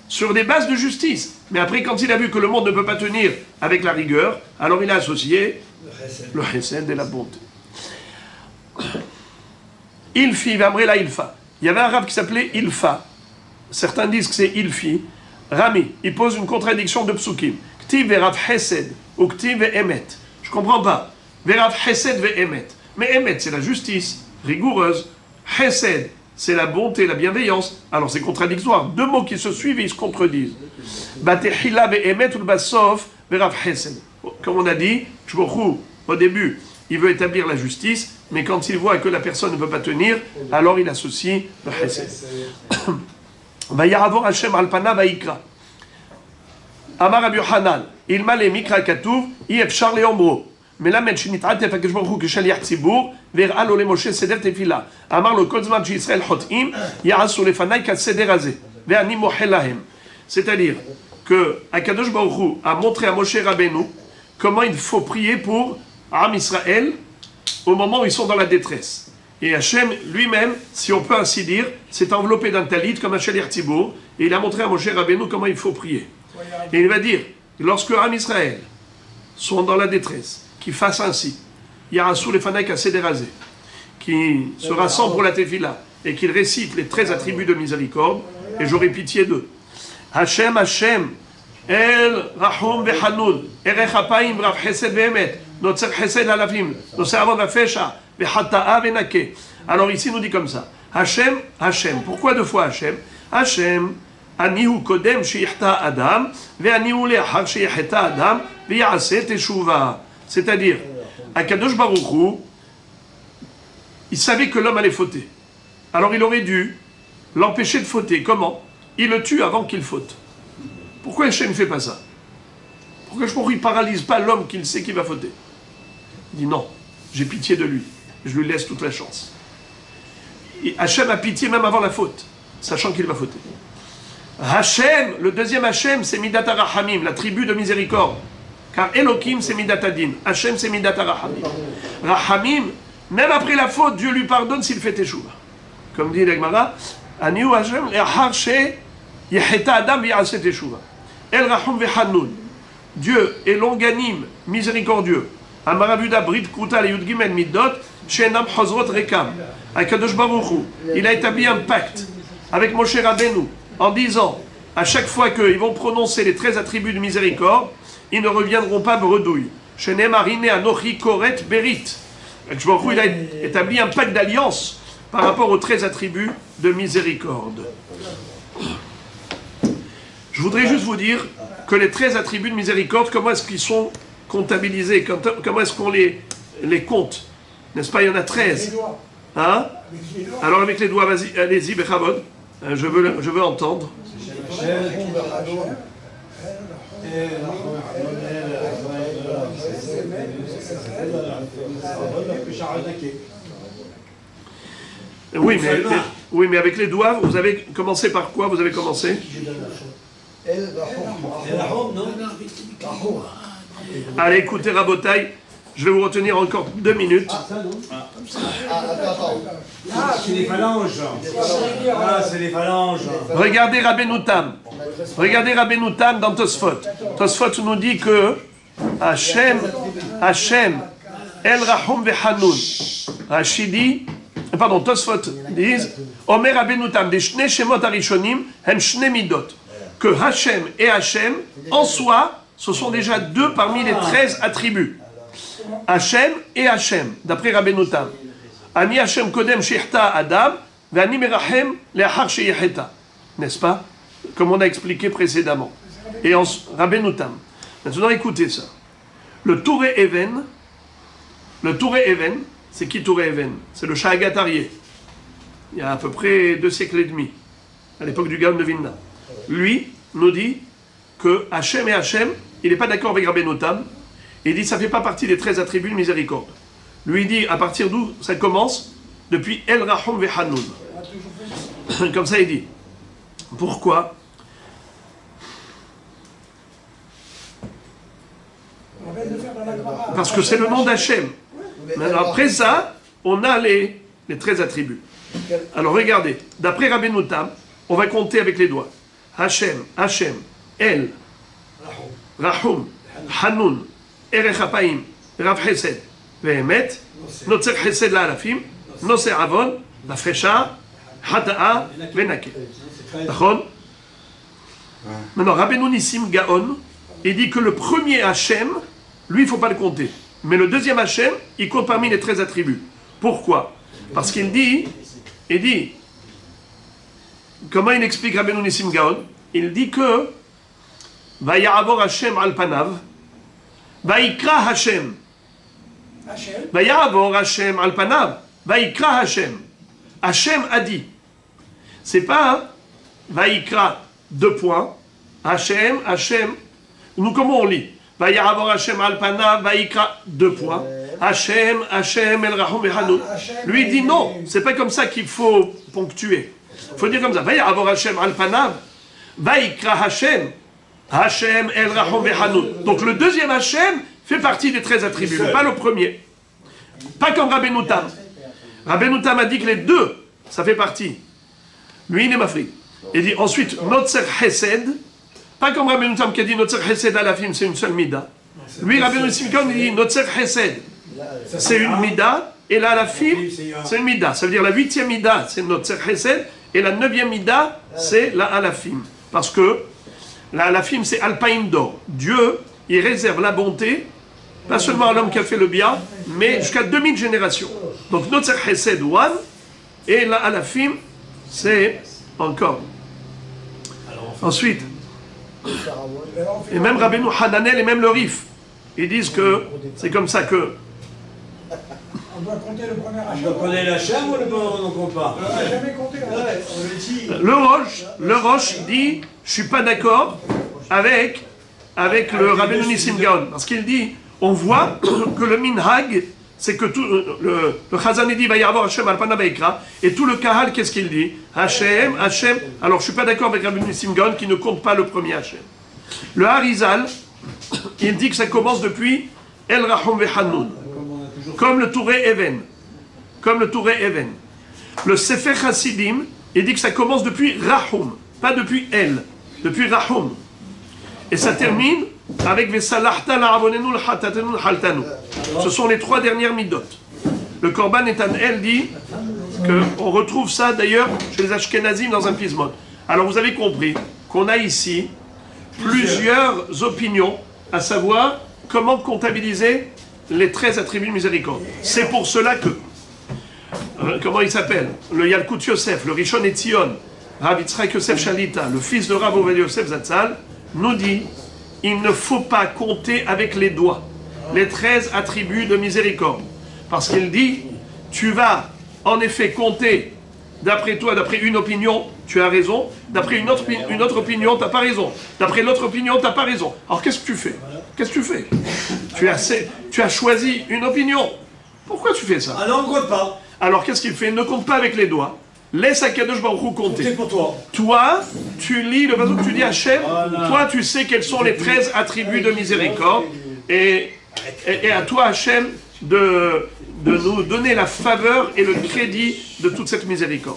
sur des bases de justice. Mais après, quand il a vu que le monde ne peut pas tenir avec la rigueur, alors il a associé le chesed et la bonté. Ilfi, Vamrela Ilfa. Il y avait un arabe qui s'appelait Ilfa. Certains disent que c'est Ilfi. Rami, il pose une contradiction de psukim. Ktiv verav chesed ou ktiv ve emet. Je comprends pas. Verav chesed ve emet. Mais emet, c'est la justice rigoureuse. Chesed, c'est la bonté, la bienveillance. Alors c'est contradictoire. Deux mots qui se suivent et ils se contredisent. Batehila ve'emet ou basof verav chesed. Comme on a dit, au début, il veut établir la justice, mais quand il voit que la personne ne peut pas tenir, alors il associe le chesed. Vayaravor Hashem alpana vaikra. Amar Rabbi Yochanan, il m'a les mikra katuv, yefchar leombro. מלמד שנתעטף הקדוש ברוך הוא כשליח ציבור והראה לו למשה סדר תפילה. אמר לו כל זמן שישראל חוטאים יעשו לפניי כסדר הזה ואני מוחל להם. C'est-à-dire que הקדוש ברוך הוא a montré à Moshe Rabbeinu comment il faut prier pour Am Israël au moment où ils sont dans la détresse. Et Hachem lui-même, si on peut ainsi dire, s'est enveloppé d'un talit comme un shaliach tzibur et il a montré à Moshe Rabbeinu comment il faut prier. Et il va dire, lorsque Am Israël sont dans la détresse, qui fasse ainsi, Yarassou les Fanaïk à Sederazé, qui se rassemble pour la Tefila et qu'il récite les 13 attributs de miséricorde, et j'aurai pitié d'eux. Hachem, Hachem, El Rahum Vehanoun, Erech Apayim Rav Chesed Vehemet, Notzer Chesed Alavim, Notzer Avon Vafesha, Vehata'a Venake. Alors ici, nous dit comme ça, Hachem, Hachem. Pourquoi deux fois Hachem? Hachem, Anihu Kodem Sheichta Adam, Ve'anihu Leachar Sheichta Adam, Ve'ya'aseh Teshuva. C'est-à-dire, Akadosh Baruch Hu, il savait que l'homme allait fauter. Alors il aurait dû l'empêcher de fauter. Comment? Il le tue avant qu'il faute. Pourquoi Hachem ne fait pas ça? Pourquoi il ne paralyse pas l'homme qu'il sait qu'il va fauter? Il dit non, j'ai pitié de lui. Je lui laisse toute la chance. Et Hachem a pitié même avant la faute, sachant qu'il va fauter. Hachem, le deuxième Hachem, c'est Midat HaRachamim, la tribu de miséricorde. Car Elohim, c'est Midat Adin. Hachem, c'est Midat Rahamim. Rahamim, même après la faute, Dieu lui pardonne s'il fait Teshuvah. Comme dit l'Egmara, Aniu Hachem, Le'achar she yecheta Adam v'ya'aseh Teshuvah. El Rahum v'Hanun. Dieu est longanime, miséricordieux. Amaravuda Brit Kuta le Yud Gimel Midot, Shenam Chozrot Rekam. Akadosh Baruch Hu, il a établi un pacte avec Moshe Rabbeinu en disant, à chaque fois qu'ils vont prononcer les 13 attributs de miséricorde, ils ne reviendront pas bredouilles. Shenem Arine Anochi Koret Berit. Akadosh Baruch Hu, il a établi un pacte d'alliance par rapport aux 13 attributs de miséricorde. Je voudrais juste vous dire que les 13 attributs de miséricorde, comment est-ce qu'ils sont comptabilisés, comment est-ce qu'on les compte, n'est-ce pas? Il y en a 13. Hein? Alors avec les doigts, vas-y, allez-y, Bechavod. Je veux entendre. Oui, mais avec les doigts, vous avez commencé par quoi? Vous avez commencé? Allez, écoutez, Rabotai, je vais vous retenir encore 2 minutes. C'est les phalanges. Ah, c'est les phalanges. Regardez Rabbeinu Tam. Regardez Rabbeinu Tam dans Tosfot. Tosfot nous dit que Hachem, El Rahum Vechanun. Rachidi, pardon, Tosfot disent Omer Rabbeinu Tam, des Shnei Shemot Arishonim, Hem Shnei Midot. Que Hachem et Hachem, en soi, ce sont déjà 2 parmi les 13 attributs. Hachem et Hachem, d'après Rabbeinu Tam. Ani Hachem Kodem Shechta Adam, Ve'ani Merachem Le'achar Sheyecheta. N'est-ce pas? Comme on a expliqué précédemment. Et en Rabbeinu Tam. Maintenant, écoutez ça. Le Touré Even, c'est qui Touré Even? C'est le Shahagat Aryeh. Il y a à peu près 2 siècles et demi, à l'époque du Gaon de Vilna. Lui nous dit que Hachem et Hachem, il n'est pas d'accord avec Rabbeinu Tam. Il dit que ça ne fait pas partie des 13 attributs de miséricorde. Lui dit à partir d'où ça commence? Depuis El Rahum Vechanun. Comme ça il dit. Pourquoi? Parce que c'est le nom d'Hachem. Après ça, on a les 13 attributs. Alors regardez, d'après Rabbeinu Tam, on va compter avec les doigts. Hachem, El, Rahum, Hanun, Erech Hapaim, Rav Chesed, Vehemet, Notzer Chesed La'alafim, Noser Avon, Lafresha, Hata'a, Venake. D'accord? Maintenant, Rabbeinu Nissim Gaon, il dit que le premier Hachem, lui, il ne faut pas le compter. Mais le deuxième Hachem, il compte parmi les 13 attributs. Pourquoi? Parce qu'il dit, comment il explique Rabbeinu Nissim Gaon? Il dit que Vaya'avor Hashem al panav, Vayikra Hashem. Vaya'avor Hashem al panav, Vayikra Hashem. Hashem a dit. C'est pas Vayikra, 2 points. Hashem, nous comment on lit? Vaya'avor Hashem al panav, Vayikra, 2 points. Hashem, El Rahum Vechanun. Lui il dit non, c'est pas comme ça qu'il faut ponctuer. Il faut dire comme ça. Vaya'avor Hashem al panav, Vayikra Hashem, El Rahum Vechanun. Donc le deuxième Hashem fait partie des 13 attributs, mais pas le premier. Pas comme Rabbeinu Tam. Rabbeinu Tam a dit que les 2, ça fait partie. Lui, il est mafri. Il dit ensuite, Notzer Chesed, pas comme Rabbeinu Tam qui a dit Notzer Chesed Alafim, c'est une seule mida. Lui, Rabbeinu Nissim Gaon, il dit Notzer Chesed, c'est une mida, et la Alafim, c'est une mida. Ça veut dire la 8e mida, c'est Notzer Chesed, et la 9e mida, c'est la Alafim. Parce que la Alafim, c'est Alpaim d'or. Dieu, il réserve la bonté, pas seulement à l'homme qui a fait le bien, mais jusqu'à 2000 générations. Donc Notzer Chesed, one, et la Alafim, c'est encore. Ensuite, et même Rabbeinu Hananel et même le Rif, ils disent que c'est comme ça que. On doit compter le premier achat. On doit connaître la chaîne ou on ne compte pas? On n'a jamais compté. Le Roche dit, je suis pas d'accord avec le Rabbeinu Nissim Gaon, parce qu'il dit, on voit que le minhag, c'est que tout le Chazan dit Vaya'avor Hashem al panav vayikra, et tout le kahal, qu'est-ce qu'il dit? Hashem. Alors je suis pas d'accord avec Rabbeinu Nissim Gaon qui ne compte pas le premier Hashem. Le Harizal, il dit que ça commence depuis El Rahum Vehanoun, comme le Touré Even. Comme le Touré Even. Le Sefer Hasidim, il dit que ça commence depuis Rahum, pas depuis El, depuis Rahum. Et ça termine avec Vesalachta la'avonenu l'chatatenu l'chaltanu. Ce sont les 3 dernières midot. Le Korban Netanel dit qu'on retrouve ça d'ailleurs chez les Ashkenazim dans un pismon. Alors vous avez compris qu'on a ici plusieurs opinions, à savoir comment comptabiliser les 13 attributs de miséricorde. C'est pour cela que, comment il s'appelle, le Yalkut Yosef, le Rishon Etzion, Rav Yitzchak Yosef Shalita, le fils de Rav Ovadia Yosef Zatzal, nous dit il ne faut pas compter avec les doigts les 13 attributs de miséricorde. Parce qu'il dit, tu vas en effet compter, d'après toi, d'après une opinion, tu as raison, d'après une autre opinion, tu n'as pas raison, d'après l'autre opinion, tu n'as pas raison. Alors qu'est-ce que tu fais? Qu'est-ce que tu fais? Tu as choisi une opinion. Pourquoi tu fais ça? Alors on compte pas. Alors qu'est-ce qu'il fait? Ne compte pas avec les doigts. Laisse Akadosh Baruch Hu compter. C'est pour toi. Toi, tu lis le verset que tu dis à Hachem, toi tu sais quels sont les 13 attributs de miséricorde, et à toi Hachem de nous donner la faveur et le crédit de toute cette miséricorde.